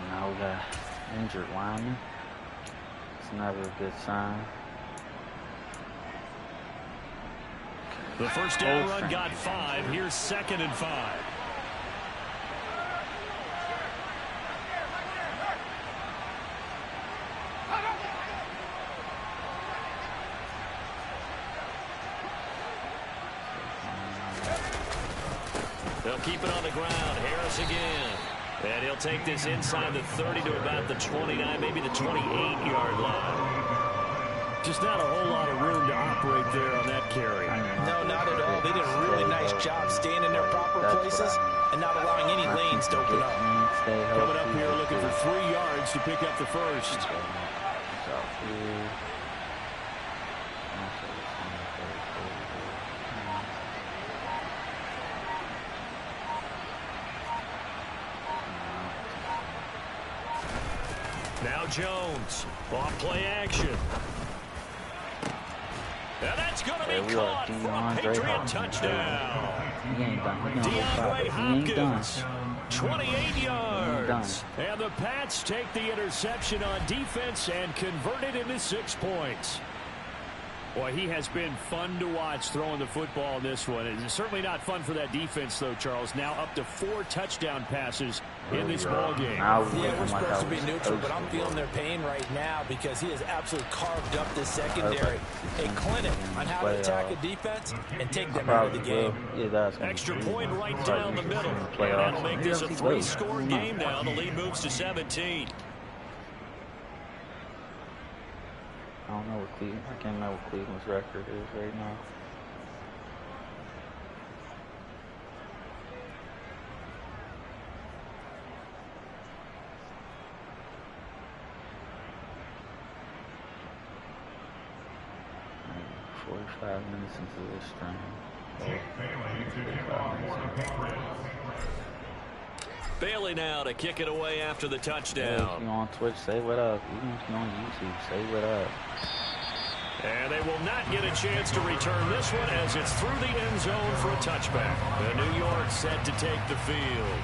Now we got injured lineman. It's never a good sign. The first down run got 5. Here's 2nd and 5. They'll keep it on the ground. Harris again. And he'll take this inside the 30 to about the 29, maybe the 28-yard line. Just not a whole lot of room to operate there on that carry. No, not at all. They did a really nice job staying in their proper places and not allowing any lanes to open up. Coming up here looking for 3 yards to pick up the first. Now Jones, off play action. And that's going to be caught for a Patriot touchdown. DeAndre Hopkins, 28 yards. And the Pats take the interception on defense and convert it into 6 points. Boy, he has been fun to watch throwing the football in this one. It's certainly not fun for that defense, though, Charles. Now up to 4 touchdown passes in this ball game. Yeah, we're supposed to be neutral, but I'm feeling their pain right now because he has absolutely carved up this secondary. A clinic on how to attack a defense and take them out of the game. Extra point right down the middle. And that'll make this a 3-score game now. The lead moves to 17. I don't know what Cleveland. I can't remember what Cleveland's record is right now. Maybe 45 minutes into this stream. Bailey now to kick it away after the touchdown. Hey, if you're on Twitch, say what up. Even if you're on YouTube, say what up. And they will not get a chance to return this one as it's through the end zone for a touchback. The New York set to take the field.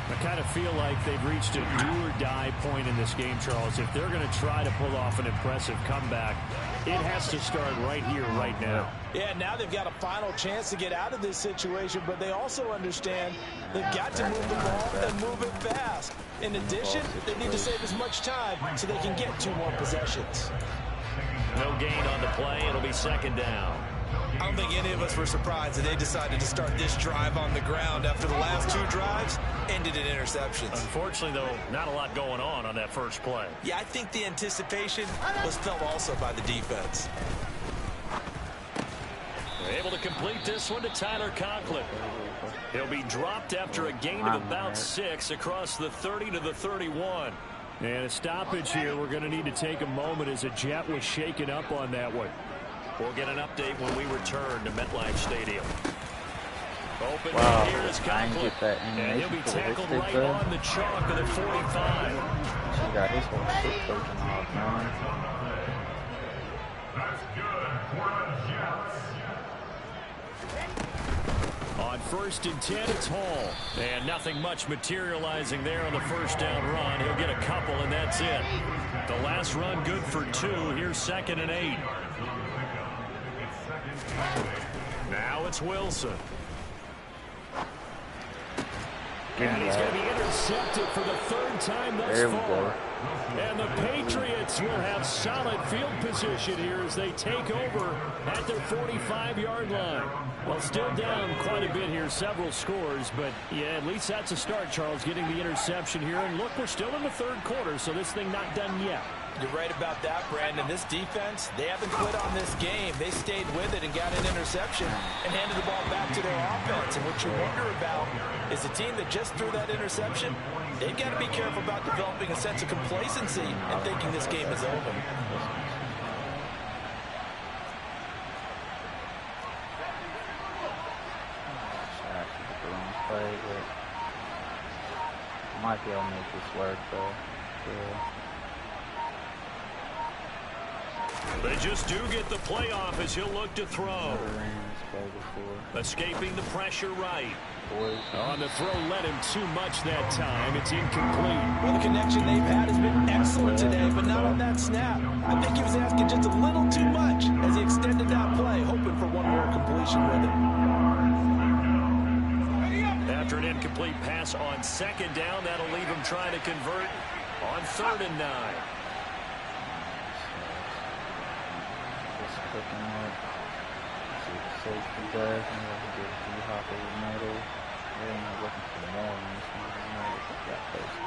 I kind of feel like they've reached a do-or-die point in this game, Charles. If they're going to try to pull off an impressive comeback, it has to start right here, right now. Yeah, now they've got a final chance to get out of this situation, but they also understand they've got to move the ball and move it fast. In addition, they need to save as much time so they can get 2 more possessions. No gain on the play. It'll be second down. I don't think any of us were surprised that they decided to start this drive on the ground after the last 2 drives ended in interceptions. Unfortunately, though, not a lot going on that first play. Yeah, I think the anticipation was felt also by the defense. They're able to complete this one to Tyler Conklin. He'll be dropped after a gain of about 6 across the 30 to the 31. And a stoppage here. We're going to need to take a moment as a Jet was shaken up on that one. We'll get an update when we return to MetLife Stadium. Open here is Conklin. And he'll be tackled right on the chalk of the 45. She got his whole shit taken off, man. On 1st and 10, it's Hall. And nothing much materializing there on the first down run. He'll get a couple, and that's it. The last run good for 2. Here's 2nd and 8. Now it's Wilson. And he's going to be intercepted for the 3rd time thus far. And the Patriots will have solid field position here as they take over at their 45-yard line. Well, still down quite a bit here, several scores, but yeah, at least that's a start, Charles, getting the interception here. And look, we're still in the 3rd quarter, so this thing not done yet. You're right about that, Brandon. This defense, they haven't quit on this game. They stayed with it and got an interception and handed the ball back to their offense. And what you wonder about is a team that just threw that interception, they've got to be careful about developing a sense of complacency and thinking this game is over. Might be able to make this work, though. Yeah. They just do get the playoff as he'll look to throw. Escaping the pressure right. On the throw, led him too much that time. It's incomplete. Well, the connection they've had has been excellent today, but not on that snap. I think he was asking just a little too much as he extended that play, hoping for one more completion with it. After an incomplete pass on 2nd down, that'll leave him trying to convert on 3rd and 9. Cooking up. See what the safety does. And we'll get a D-hop over the middle. They're not looking for more on this one. You know, they got first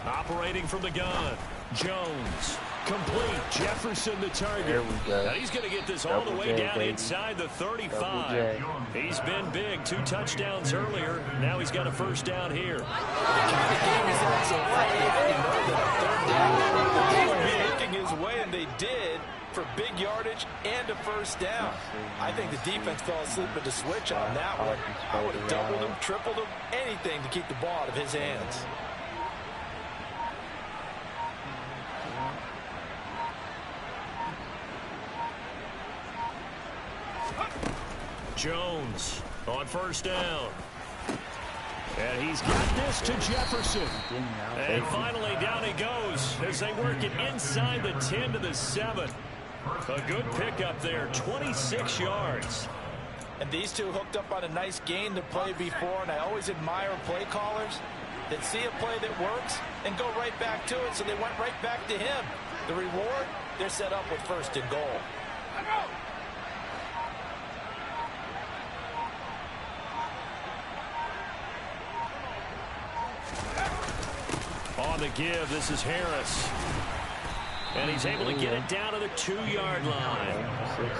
down. Operating from the gun. Jones. Complete. Jefferson the target. There we go. Now he's going to get this all the way down inside the 35. He's been big. 2 touchdowns earlier. Now he's got a first down here. The kind of game is that so far. You know that 3rd down, he would be making his way, and they did for big yardage and a first down. I think the defense fell asleep with the switch on that one. I would have doubled him, tripled him, anything to keep the ball out of his hands. Jones on first down. And he's got this to Jefferson. And finally down he goes as they work it inside the 10 to the 7. A good pickup there, 26 yards. And these two hooked up on a nice gain to play before, and I always admire play callers that see a play that works and go right back to it, so they went right back to him. The reward, they're set up with 1st and goal. On the give, this is Harris. And he's able to get it down to the 2-yard line.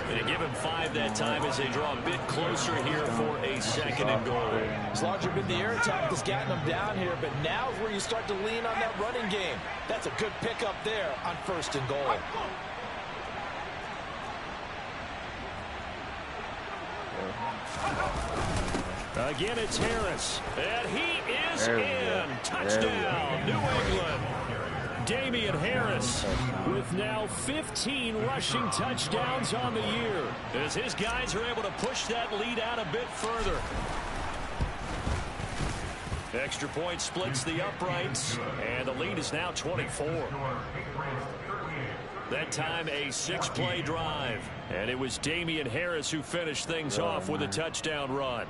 Going to give him 5 that time as they draw a bit closer here for a 2nd and goal. As long as you've been the air attack that's gotten them down here, but now is where you start to lean on that running game. That's a good pickup there on 1st and goal. Again, it's Harris. And he is in. Touchdown, New England. Damian Harris with now 15 rushing touchdowns on the year, as his guys are able to push that lead out a bit further. Extra point splits the uprights, and the lead is now 24. That time a 6-play drive, and it was Damian Harris who finished things off with a touchdown run.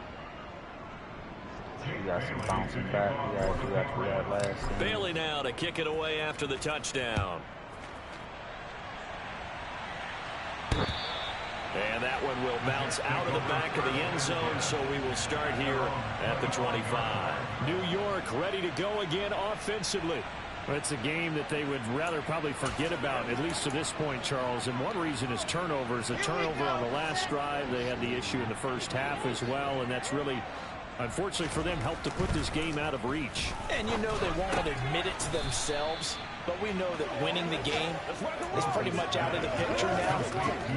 You got some bouncing back. You got to do after that last. Bailey now to kick it away after the touchdown. And that one will bounce out of the back of the end zone, so we will start here at the 25. New York ready to go again offensively. Well, it's a game that they would rather probably forget about, at least to this point, Charles. And one reason is turnovers. A turnover on the last drive. They had the issue in the first half as well, and that's really, unfortunately for them, helped to put this game out of reach. And you know they won't admit it to themselves, but we know that winning the game is pretty much out of the picture now.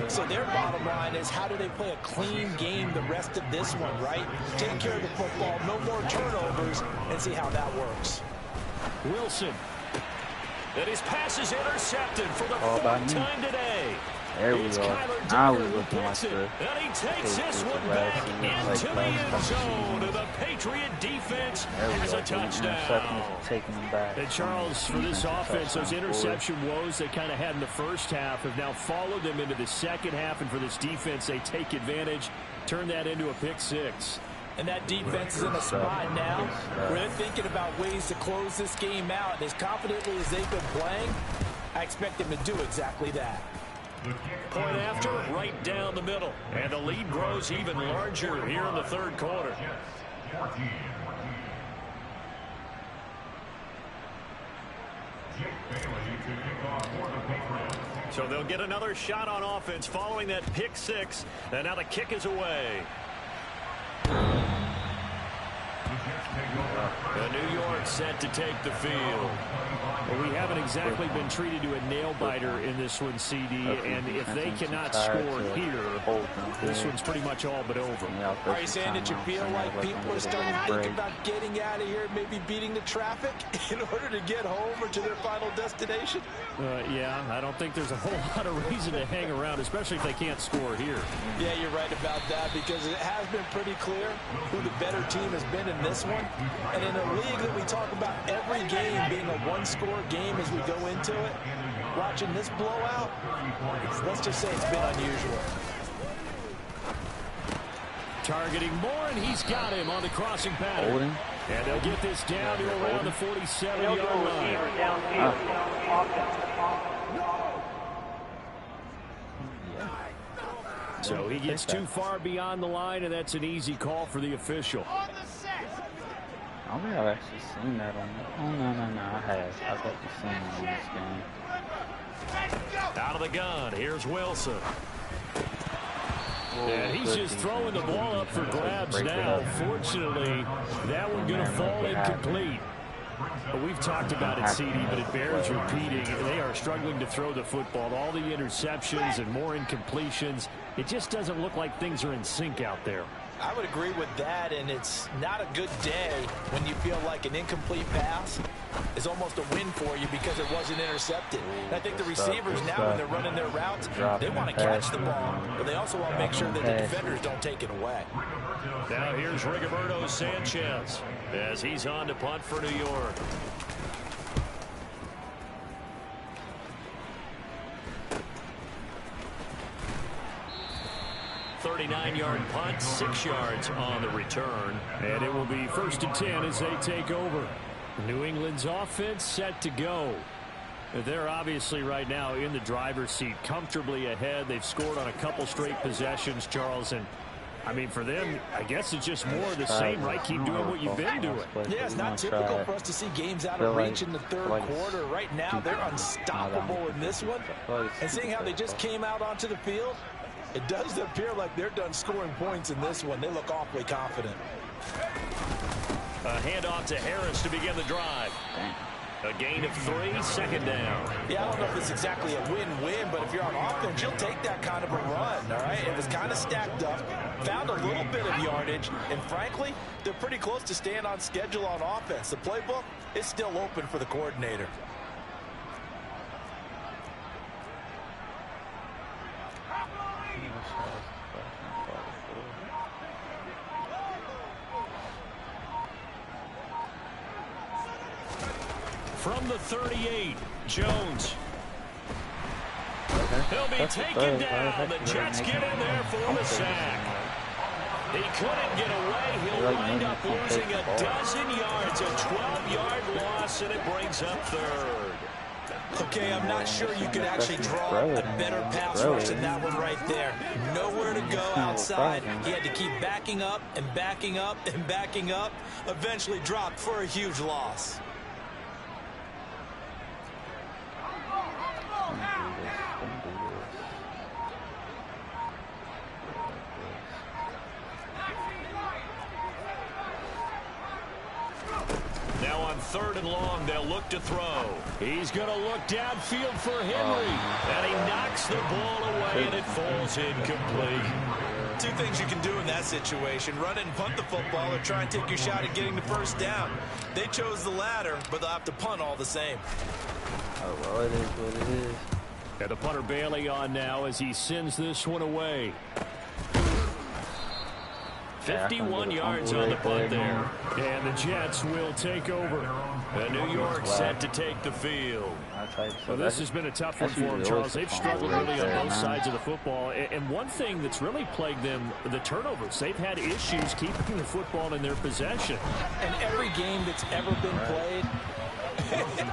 So their bottom line is, how do they play a clean game the rest of this one, right? Take care of the football, no more turnovers, and see how that works. Wilson. And his pass is intercepted for the fourth time today. There we go. Now we're looking like the and he takes this one back into the end zone. And the Patriot defense has a touchdown. Taking them back. And Charles, for this offense, those interception woes they kind of had in the first half have now followed them into the second half. And for this defense, they take advantage, turn that into a pick six. And that defense is in a spot now where they're thinking about ways to close this game out. And as confidently as they've been playing, I expect them to do exactly that. Point after, right down the middle. And the lead grows even larger here in the third quarter. So they'll get another shot on offense following that pick six. And now the kick is away. And New York set to take the field. Well, we haven't exactly been treated to a nail-biter in this one, CD, and if they cannot score here, this one's pretty much all but over. Are you saying that you feel like people are starting to think about getting out of here, maybe beating the traffic in order to get home or to their final destination? Yeah, I don't think there's a whole lot of reason to hang around, especially if they can't score here. Yeah, you're right about that, because it has been pretty clear who the better team has been in this one. And in a league that we talk about every game being a one-score game as we go into it, watching this blowout, let's just say it's been unusual. Targeting Moore, and he's got him on the crossing pattern. And they'll get this down to around the 47-yard line. So he gets too far beyond the line, and that's an easy call for the official. I don't think I've actually seen that on. Oh, no, I have. I've actually seen it in this game. Out of the gun, here's Wilson. And he's just throwing the ball up for grabs now. Fortunately, that one going to fall incomplete. But we've talked about it, CD, but it bears repeating. They are struggling to throw the football. All the interceptions and more incompletions. It just doesn't look like things are in sync out there. I would agree with that, and it's not a good day when you feel like an incomplete pass is almost a win for you because it wasn't intercepted. And I think the receivers now, when they're running their routes, they want to catch the ball, but they also want to make sure that the defenders don't take it away. Now here's Rigoberto Sanchez as he's on to punt for New York. 39-yard punt, 6 yards on the return. And it will be 1st and 10 as they take over. New England's offense set to go. They're obviously right now in the driver's seat, comfortably ahead. They've scored on a couple straight possessions, Charles. And, I mean, for them, I guess it's just more of the same, right? Keep doing what you've been doing. Yeah, it's not typical for us to see games out of reach in the third quarter. Right now, they're unstoppable in this one. And seeing how they just came out onto the field, it does appear like they're done scoring points in this one. They look awfully confident. A handoff to Harris to begin the drive. A gain of 3, 2nd down. Yeah, I don't know if it's exactly a win-win, but if you're on offense, you'll take that kind of a run, all right? It was kind of stacked up. found a little bit of yardage, and frankly, they're pretty close to staying on schedule on offense. The playbook is still open for the coordinator. From the 38, Jones. He'll be taken down. The Jets get in there for the sack. He couldn't get away. He'll wind up losing a dozen yards, a 12-yard loss, and it brings up third. Okay, I'm not sure you could actually draw a better pass rush than that one right there. Nowhere to go outside. He had to keep backing up and backing up and backing up. Eventually dropped for a huge loss. Now on 3rd and long, they'll look to throw. He's going to look downfield for Henry. And he knocks the ball away, and it falls incomplete. Two things you can do in that situation: run it and punt the football, or try and take your shot at getting the first down. They chose the latter, but they'll have to punt all the same. Oh, well, it is what it is. And the punter Bailey on now as he sends this one away. 51 yards on the punt there. And the Jets will take over. And New York set to take the field. Well, this has been a tough one for them, Charles. They've struggled really on both sides of the football. And one thing that's really plagued them, the turnovers. They've had issues keeping the football in their possession. And every game that's ever been played,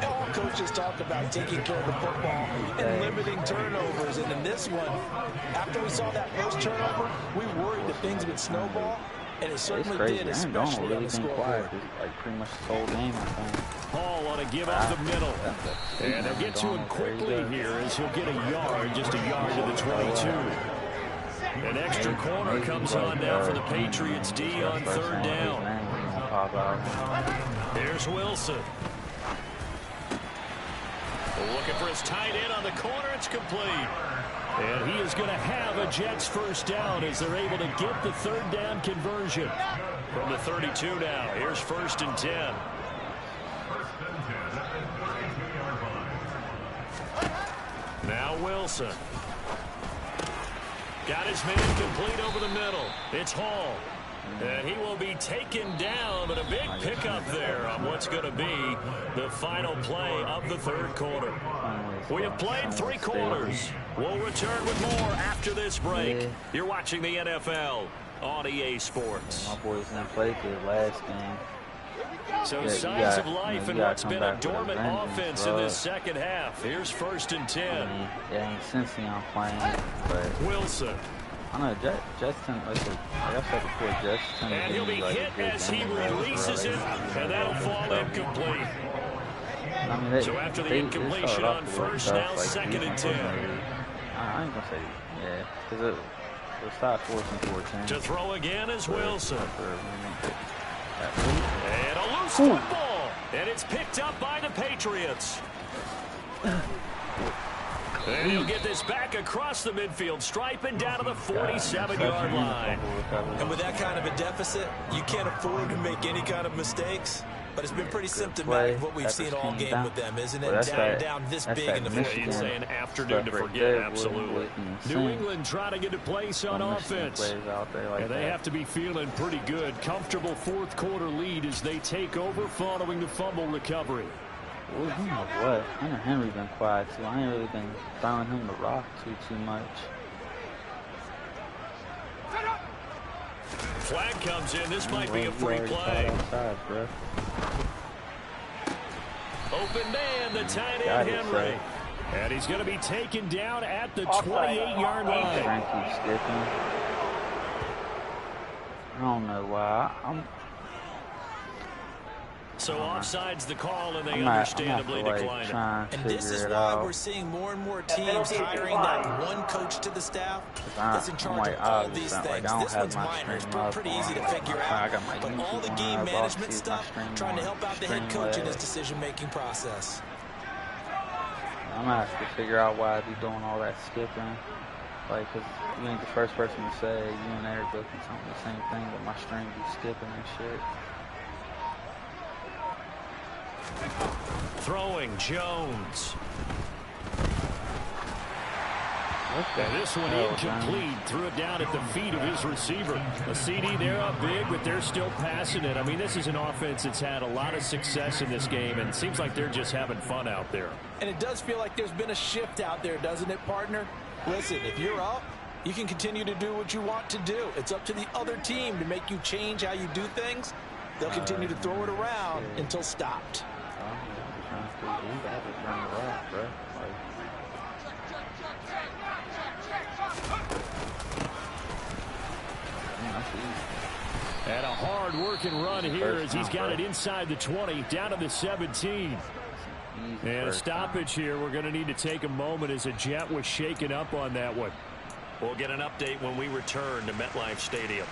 all coaches talk about taking care of the football and limiting turnovers. And in this one, after we saw that first turnover, we worried that things would snowball, and it certainly did, especially on the scoreboard. Like pretty much the whole game, I think. Hall on a give up the middle. And they'll get to him quickly here as he'll get a yard, just a yard to the 22. An extra corner comes on now for the Patriots D on 3rd down. Here's Wilson. Looking for his tight end on the corner. It's complete. And he is going to have a Jets first down as they're able to get the 3rd down conversion. From the 32 now. Here's 1st and 10. Now Wilson. Got his man complete over the middle. It's Hall. And he will be taken down, but a big pickup there on what's going to be the final play of the 3rd quarter. We have played 3 quarters. We'll return with more after this break. You're watching the NFL on EA Sports. My boys didn't play good last game. So signs of life in what's been a dormant offense in this second half. Here's 1st and 10. I mean, it ain't Cincy I'm playing, but Wilson. I know Jets tend, like I said before, Jets tend to And he'll be like hit as he releases it, and that'll fall incomplete. I mean, So after the incompletion on 1st, now 2nd and 10. I ain't gonna say, yeah, because it stopped 14-14. To throw again is Wilson. And a loose football. And it's picked up by the Patriots. And he'll get this back across the midfield stripe and down to the 47-yard line. And with that kind of a deficit, you can't afford to make any kind of mistakes. But it's been pretty symptomatic of what we've seen all game with them, isn't it? Down this big in the field. It's an afternoon to forget, absolutely. New England trying to get a place on offense. And they have to be feeling pretty good. Comfortable 4th quarter lead as they take over following the fumble recovery. Well, you know what? Hunter Henry been quiet too. I ain't really been throwing him the rock too much. Flag comes in. This might be a free play. Outside, bro. Open man, the tight end Henry. And he's going to be taken down at the 28-yard line. Frankie skipping. I don't know why. So offside's the call, and they understandably decline it. And this is why we're seeing more and more teams hiring that one coach to the staff that's in charge of all these things. This one's minor. It's pretty easy to figure out. But all the game management stuff, trying to help out the head coach in his decision-making process. I'm going to have to figure out why I be doing all that skipping. Like, cause you ain't the first person to say you and Eric both be telling the same thing, but my string be skipping and shit. Throwing Jones. And this one incomplete. Threw it down at the feet of his receiver. A CD, they're up big, but they're still passing it. I mean, this is an offense that's had a lot of success in this game, and it seems like they're just having fun out there. And it does feel like there's been a shift out there, doesn't it, partner? Listen, if you're up, you can continue to do what you want to do. It's up to the other team to make you change how you do things. They'll continue to throw it around until stopped. And a hard-working run here as he's got it inside the 20, down to the 17. And a stoppage here. We're going to need to take a moment as a Jet was shaken up on that one. We'll get an update when we return to MetLife Stadium.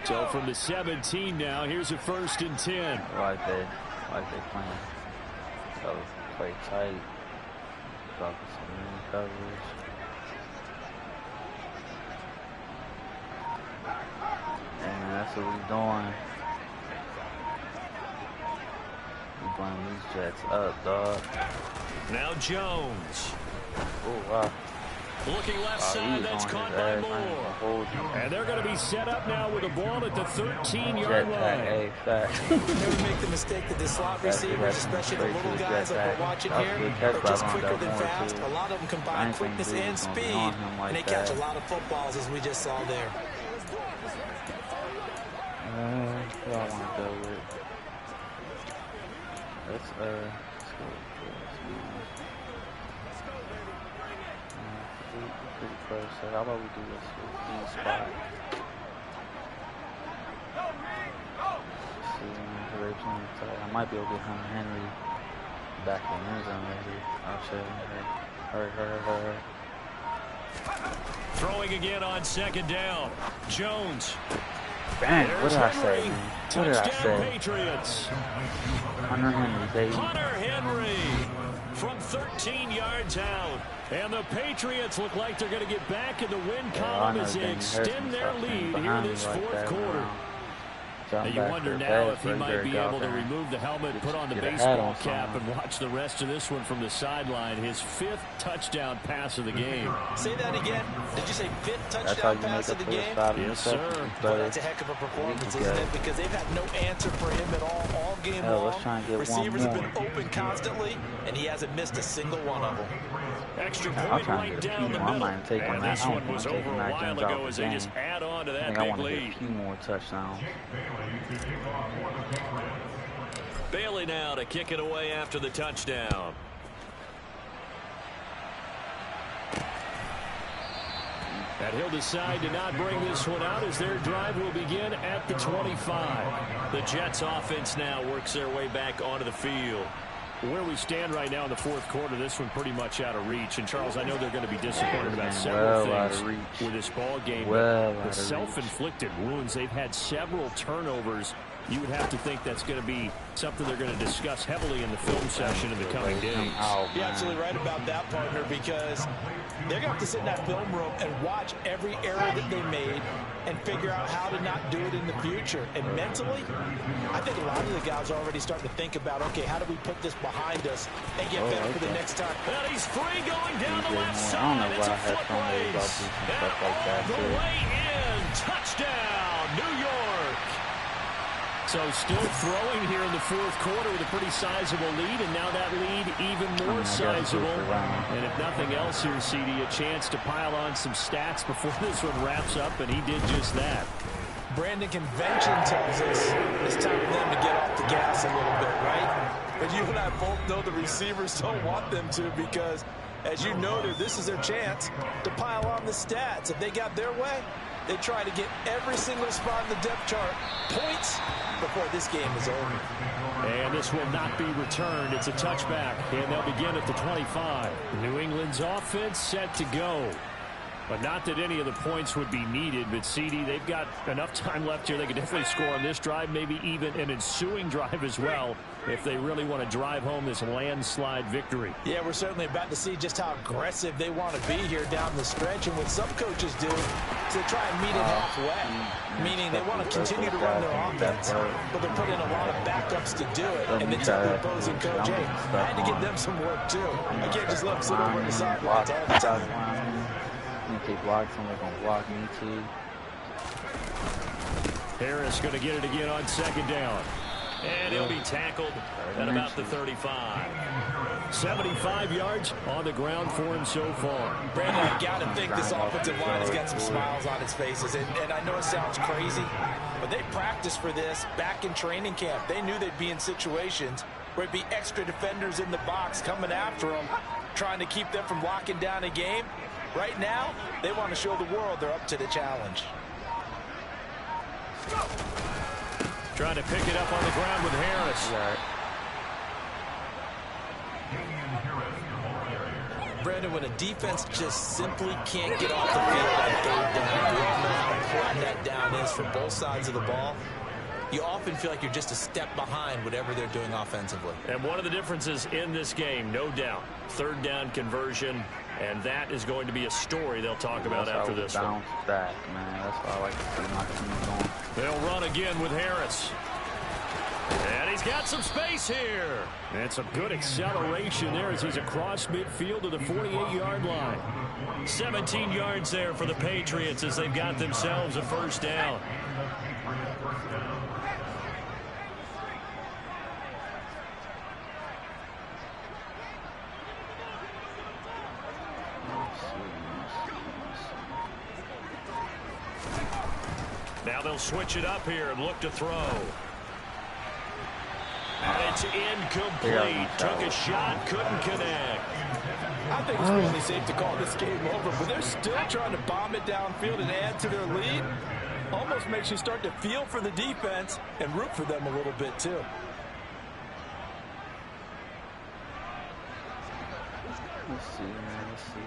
So from the 17 now, here's a 1st and 10. Like they playing. So play tight. Drop some mean coverage. And that's what we're doing. We're blowing these Jets up, dog. Now Jones. Oh, wow. Looking left side, that's caught by Moore. And they're going to be set up now with a ball at the 13-yard line. Never make the mistake that the slot receivers, especially the little guys like we're watching here, are just quicker than fast. A lot of them combine quickness and speed, and they catch a lot of footballs, as we just saw there. Who I want to go with? Let's go with pretty close. So how about we do this with spot? I might be able to get Henry back in the end zone maybe. I'll show you. Hurry. Throwing again on 2nd down. Jones. Bang, what did I say, man? What did I say? Patriots. Hunter Henry, baby. Hunter Henry from 13 yards out. And the Patriots look like they're going to get back in the win column as they extend their lead here in this 4th quarter. And you wonder now if he might be able to remove the helmet, put on the baseball cap, and watch the rest of this one from the sideline. His 5th touchdown pass of the game. Say that again. Did you say 5th touchdown pass of the game? Yes, sir. But that's a heck of a performance, isn't it? Because they've had no answer for him at all game long. Receivers have been open constantly, and he hasn't missed a single one of them. Extra point right down the middle. And this one was over a while ago as they just add on to that big lead. A few more touchdowns. Bailey now to kick it away after the touchdown. And he'll decide to not bring this one out as their drive will begin at the 25. The Jets offense now works their way back onto the field. Where we stand right now in the 4th quarter, this one pretty much out of reach. And, Charles, I know they're going to be disappointed about several things with this ball game. The self-inflicted wounds, they've had several turnovers. You would have to think that's going to be something they're going to discuss heavily in the film session in the coming days. You're absolutely right about that, partner, because they're going to have to sit in that film room and watch every error that they made and figure out how to not do it in the future. And mentally, I think a lot of the guys are already starting to think about, okay, how do we put this behind us and get better for the next time? And he's free going down the left side. It's a foot race. The way in. Touchdown, New York. So still throwing here in the 4th quarter with a pretty sizable lead, and now that lead even more sizable. And if nothing else here, CD, a chance to pile on some stats before this one wraps up, and he did just that. Brandon, convention tells us it's time for them to get off the gas a little bit, right? But you and I both know the receivers don't want them to because, as you noted, this is their chance to pile on the stats. If they got their way, they try to get every single spot in the depth chart points before this game is over. And this will not be returned. It's a touchback, and they'll begin at the 25. New England's offense set to go. But not that any of the points would be needed, but CD, they've got enough time left here. They could definitely score on this drive, maybe even an ensuing drive as well, if they really want to drive home this landslide victory. Yeah, we're certainly about to see just how aggressive they want to be here down the stretch. And what some coaches do is they try and meet it halfway, meaning they want to continue to run their offense, but they're putting a lot of backups to do it. And they tell the opposing coach, hey, I had to give them some work too. I can't just let them sit over on the sidelines all the time. If they block them, they're going to block me too. Harris going to get it again on second down. And he'll be tackled at about the 35. 75 yards on the ground for him so far. Brandon, I got to think this offensive line has got some smiles on its faces. And I know it sounds crazy, but they practiced for this back in training camp. They knew they'd be in situations where it'd be extra defenders in the box coming after them, trying to keep them from locking down a game. Right now, they want to show the world they're up to the challenge. Trying to pick it up on the ground with Harris. Brandon, when a defense just simply can't get off the field on third down, we all know how important that down is for both sides of the ball. You often feel like you're just a step behind whatever they're doing offensively. And one of the differences in this game, no doubt, third down conversion, and that is going to be a story they'll talk about after this one. Back, man. That's why I like to see my team going. They'll run again with Harris. And he's got some space here. And some good acceleration there as he's across midfield to the 48-yard line. 17 yards there for the Patriots as they've got themselves a first down. Now they'll switch it up here and look to throw. And it's incomplete. Took a shot, couldn't connect. I think it's really safe to call this game over, but they're still trying to bomb it downfield and add to their lead. Almost makes you start to feel for the defense and root for them a little bit too. Let's see, man. Let's see.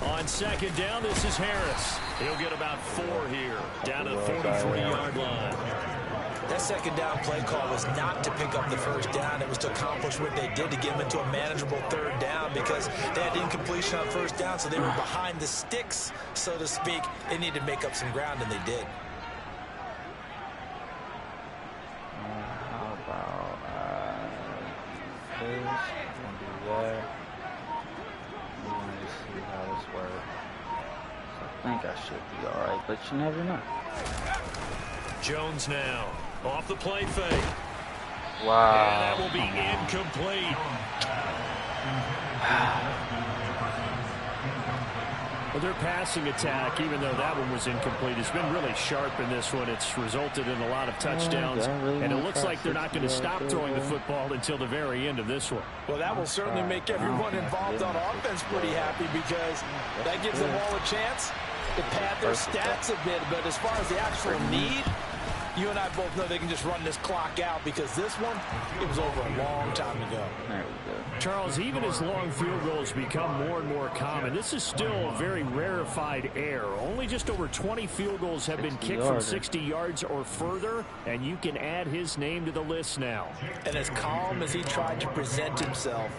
On second down, this is Harris. He'll get about 4 here, down to the 43-yard line. That second down play call was not to pick up the first down. It was to accomplish what they did to get them into a manageable third down because they had incompletion on first down, so they were behind the sticks, so to speak. They needed to make up some ground, and they did. How about this? We're going to do that. We're going to see how this works. So I think I should be all right, but you never know. Jones now. Off the play fake. Wow. And that will be incomplete. Well, their passing attack, even though that one was incomplete, has been really sharp in this one. It's resulted in a lot of touchdowns, and it looks like they're not going to stop throwing the football until the very end of this one. Well, that will certainly make everyone involved on offense pretty happy because that gives them all a chance to pad their stats a bit. But as far as the actual need, you and I both know they can just run this clock out because this one, it was over a long time ago. There we go. Charles, even as long field goals become more and more common, this is still a very rarefied air. Only just over 20 field goals have been kicked from 60 yards or further, and you can add his name to the list now. And as calm as he tried to present himself,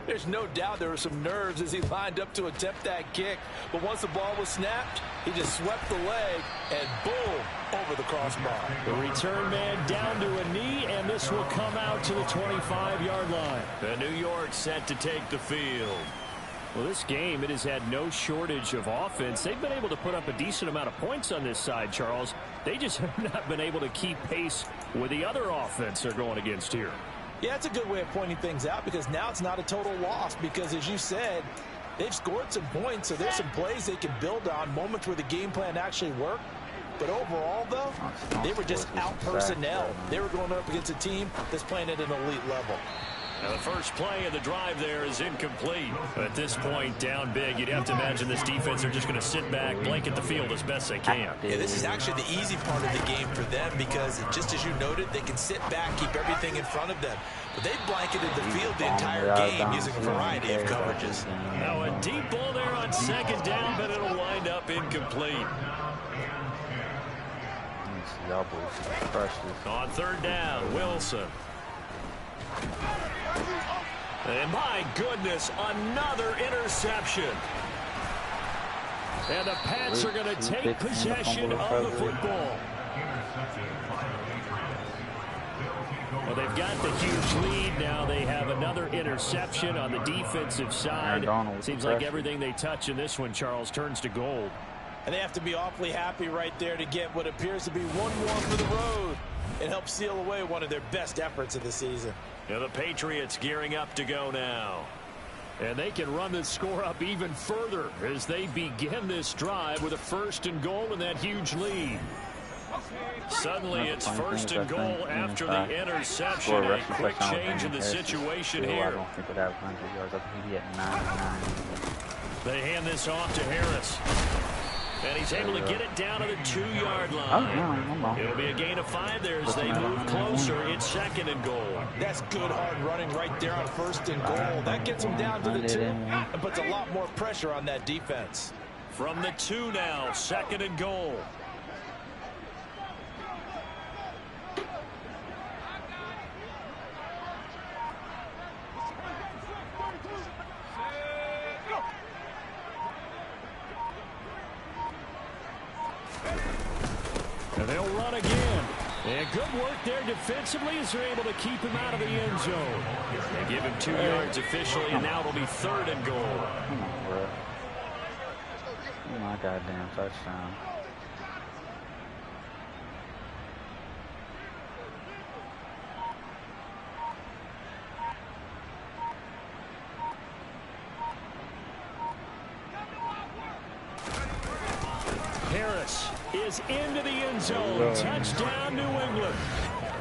there's no doubt there were some nerves as he lined up to attempt that kick. But once the ball was snapped, he just swept the leg and boom, over the crossbar. The return man down to a knee, and this will come out to the 25-yard line. The New York set to take the field. Well, this game, it has had no shortage of offense. They've been able to put up a decent amount of points on this side, Charles. They just have not been able to keep pace with the other offense they're going against here. Yeah, it's a good way of pointing things out because now it's not a total loss because, as you said, they've scored some points, so there's some plays they can build on, moments where the game plan actually worked. But overall, though, they were just out personnel. They were going up against a team that's playing at an elite level. Now the first play of the drive there is incomplete. At this point, down big, you'd have to imagine this defense are just going to sit back, blanket the field as best they can. Yeah, this is actually the easy part of the game for them because, just as you noted, they can sit back, keep everything in front of them. But they've blanketed the field the entire game using a variety of coverages. Now a deep ball there on second down, but it'll wind up incomplete. On third down, Wilson. And my goodness, another interception. And the Pats are going to take possession of the football. Well, they've got the huge lead now. They have another interception on the defensive side. Seems like everything they touch in this one, Charles, turns to gold. And they have to be awfully happy right there to get what appears to be one more for the road and help seal away one of their best efforts of the season. Yeah, the Patriots gearing up to go now. And they can run this score up even further as they begin this drive with a 1st and goal and that huge lead. Suddenly it's 1st and goal after the interception. A quick change in the situation here. They hand this off to Harris. And he's able to get it down to the 2-yard line. It'll be a gain of 5 there as they move closer. It's 2nd and goal. That's good hard running right there on 1st and goal. That gets them down to the 2 and puts a lot more pressure on that defense. From the 2 now, 2nd and goal. And they'll run again. And good work there defensively as they're able to keep him out of the end zone. They give him 2 yards officially, and now it'll be 3rd and goal. Come on, bro. Oh, my goddamn touchdown. Harris is into the end zone. Touchdown, New England.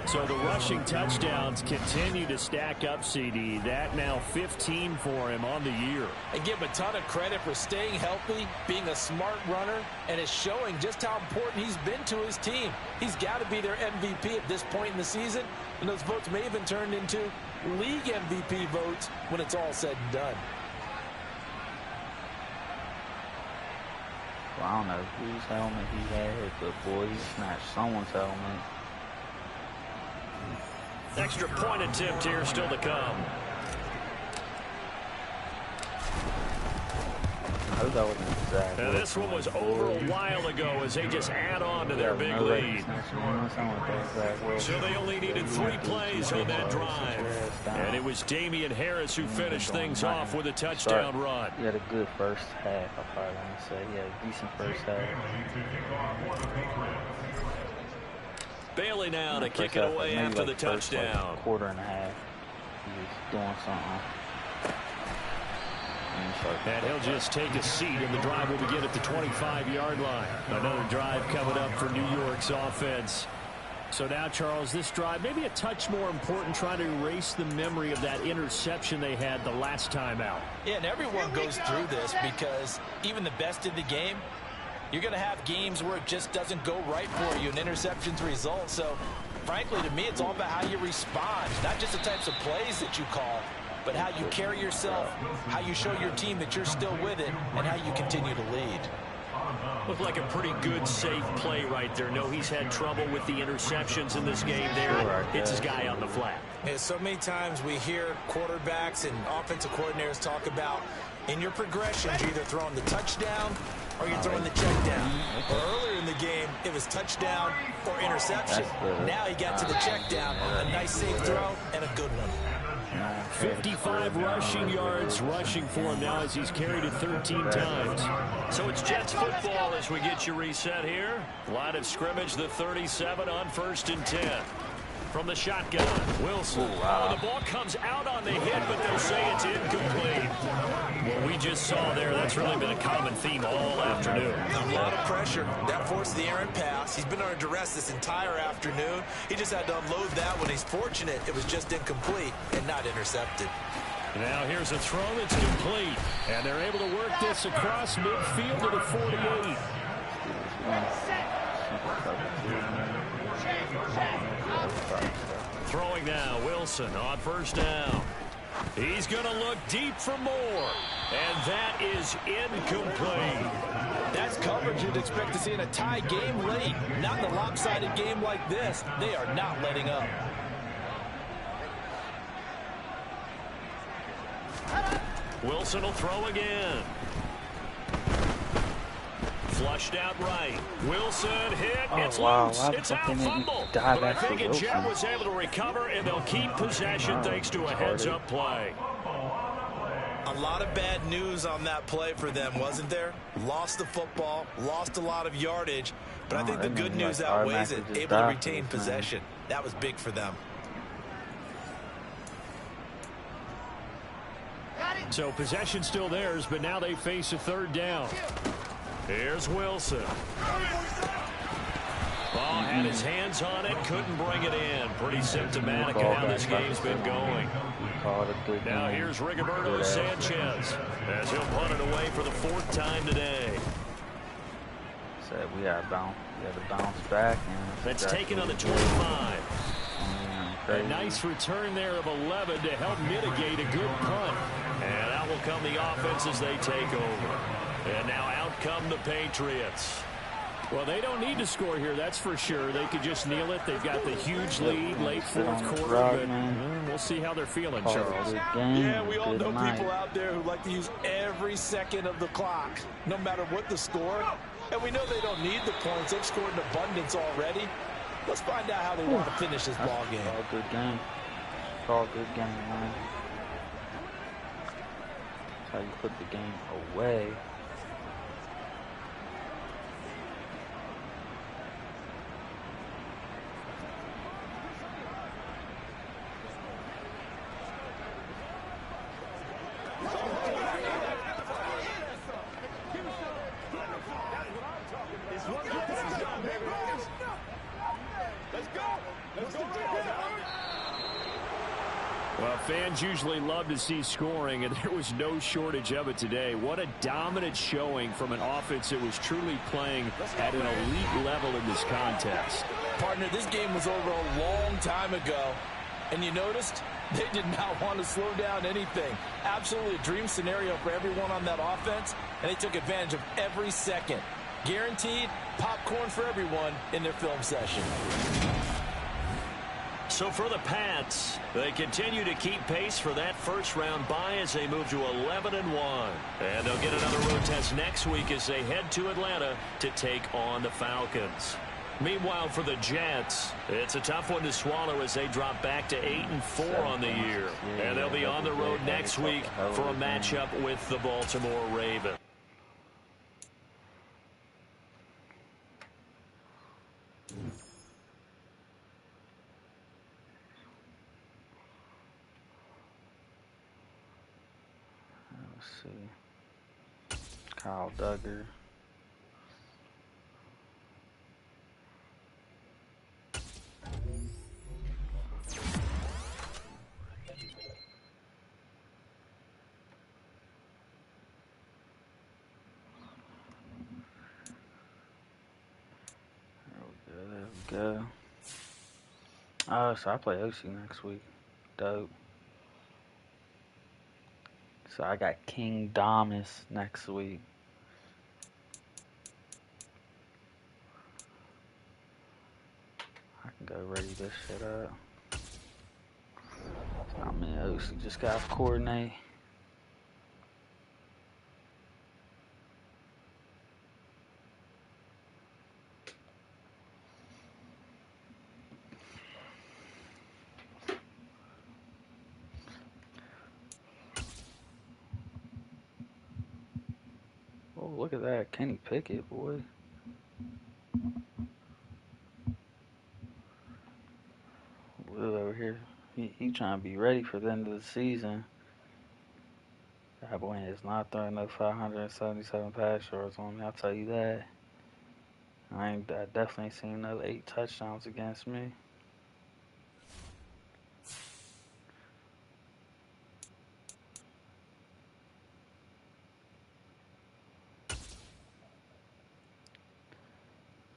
So the rushing touchdowns continue to stack up, CD. That now 15 for him on the year. And give him a ton of credit for staying healthy, being a smart runner, and it's showing just how important he's been to his team. He's got to be their MVP at this point in the season, and those votes may even turn into league MVP votes when it's all said and done. Well, I don't know whose helmet he had, but boy, he snatched someone's helmet. Extra point attempt here still to come. And this one was over a while ago as they just add on to their big lead. So they only needed 3 plays on that drive. And it was Damian Harris who finished things off with a touchdown run. He had a good first half, I probably want to say. He had a decent first half. Bailey now to kick it away after the touchdown. Quarter and a half. He was doing something. And he'll just take a seat, and the drive will begin at the 25-yard line. Another drive coming up for New York's offense. So now, Charles, this drive maybe a touch more important, trying to erase the memory of that interception they had the last time out. Yeah, and everyone goes through this because even the best in the game, you're going to have games where it just doesn't go right for you, and interceptions result. So, frankly, to me, it's all about how you respond, not just the types of plays that you call, but how you carry yourself, how you show your team that you're still with it, and how you continue to lead. Looked like a pretty good, safe play right there. No, he's had trouble with the interceptions in this game there. Hits his guy on the flat. Yeah, so many times we hear quarterbacks and offensive coordinators talk about in your progressions, you're either throwing the touchdown or you're throwing the check down. Or earlier in the game, it was touchdown or interception. Now he got to the check down, a nice safe throw, and a good one. 55 rushing yards rushing for him now as he's carried it 13 times. So it's Jets football as we get you reset here. Line of scrimmage, the 37 on 1st and 10. From the shotgun, Wilson. Ooh, wow. Oh, the ball comes out on the hit, but they'll say it's incomplete. What we just saw there, that's really been a common theme all afternoon. A lot of pressure. That forced the errant pass. He's been under duress this entire afternoon. He just had to unload that when he's fortunate it was just incomplete and not intercepted. Now here's a throw that's complete. And they're able to work this across midfield to the 48. Throwing now, Wilson on first down. He's going to look deep for more. And that is incomplete. That's coverage you'd expect to see in a tie game late. Not in a lopsided game like this. They are not letting up. Wilson will throw again. Flushed out right. Wilson hit. It's loose. It's out. Fumble. But I think Jet was able to recover, and they'll keep possession thanks to a heads-up play. A lot of bad news on that play for them, wasn't there? Lost the football, lost a lot of yardage, but I think the good news outweighs it. Able to retain possession. That was big for them. So possession still theirs, but now they face a third down. Here's Wilson. Ball had his hands on it, couldn't bring it in. Pretty symptomatic of how this game's been going. Now here's Rigoberto Sanchez as he'll punt it away for the 4th time today. Said we had to bounce back. And that's taken on the 25. A nice return there of 11 to help mitigate a good punt. And out will come the offense as they take over. And now out come the Patriots. Well, they don't need to score here, that's for sure. They could just kneel it. They've got the huge lead, late 4th quarter. But we'll see how they're feeling, Charles. Yeah, we all know people out there who like to use every second of the clock, no matter what the score. And we know they don't need the points. They've scored in abundance already. Let's find out how they want to finish this ball game. All good game. It's all good game, man. That's how you put the game away. Well, fans usually love to see scoring, and there was no shortage of it today. What a dominant showing from an offense that was truly playing at an elite level in this contest. Partner, this game was over a long time ago, and you noticed they did not want to slow down anything. Absolutely a dream scenario for everyone on that offense, and they took advantage of every second. Guaranteed popcorn for everyone in their film session. So for the Pats, they continue to keep pace for that first-round bye as they move to 11-1. And they'll get another road test next week as they head to Atlanta to take on the Falcons. Meanwhile, for the Jets, it's a tough one to swallow as they drop back to 8-4 on the year. And they'll be on the road next week for a matchup with the Baltimore Ravens. Let's see. Kyle Duggar. There we go. Oh, so I play OC next week. Dope. So I got King Damas next week. I can go ready this shit up. It's not me, OC just got to coordinate. Oh, look at that. Kenny Pickett, boy. He trying to be ready for the end of the season. That boy is not throwing no 577 pass yards on me. I'll tell you that. I definitely ain't seen no 8 touchdowns against me.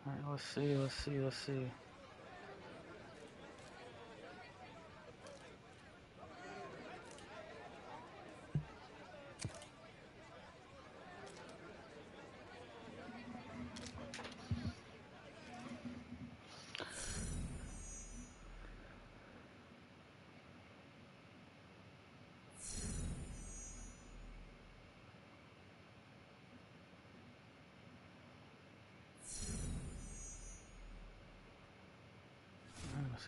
All right, let's see. Let's see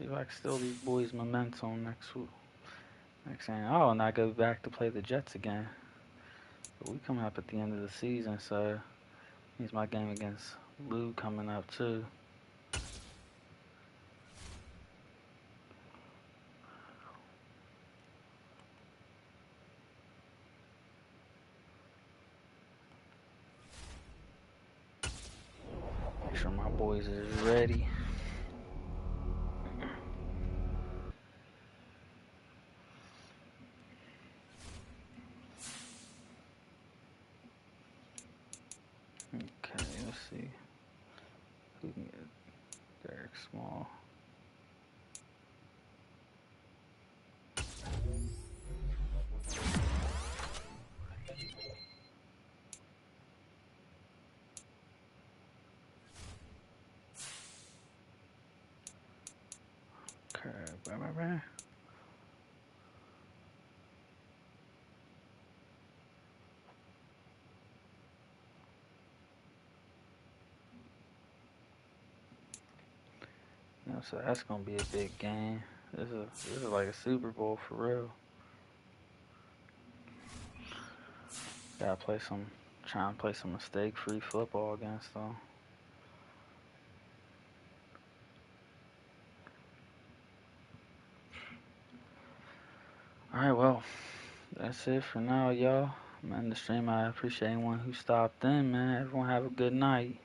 if I can steal these boys' momentum next week. Next thing, and I go back to play the Jets again. But we coming up at the end of the season, so here's my game against Lou coming up too. Make sure my boys is ready. Okay, let's see. Who can get Derek Small? Okay, bye. So that's gonna be a big game. This is like a Super Bowl for real. Gotta try and play some mistake-free football against them. All right, well, that's it for now, y'all. I'm ending the stream. I appreciate anyone who stopped in, man. Everyone have a good night.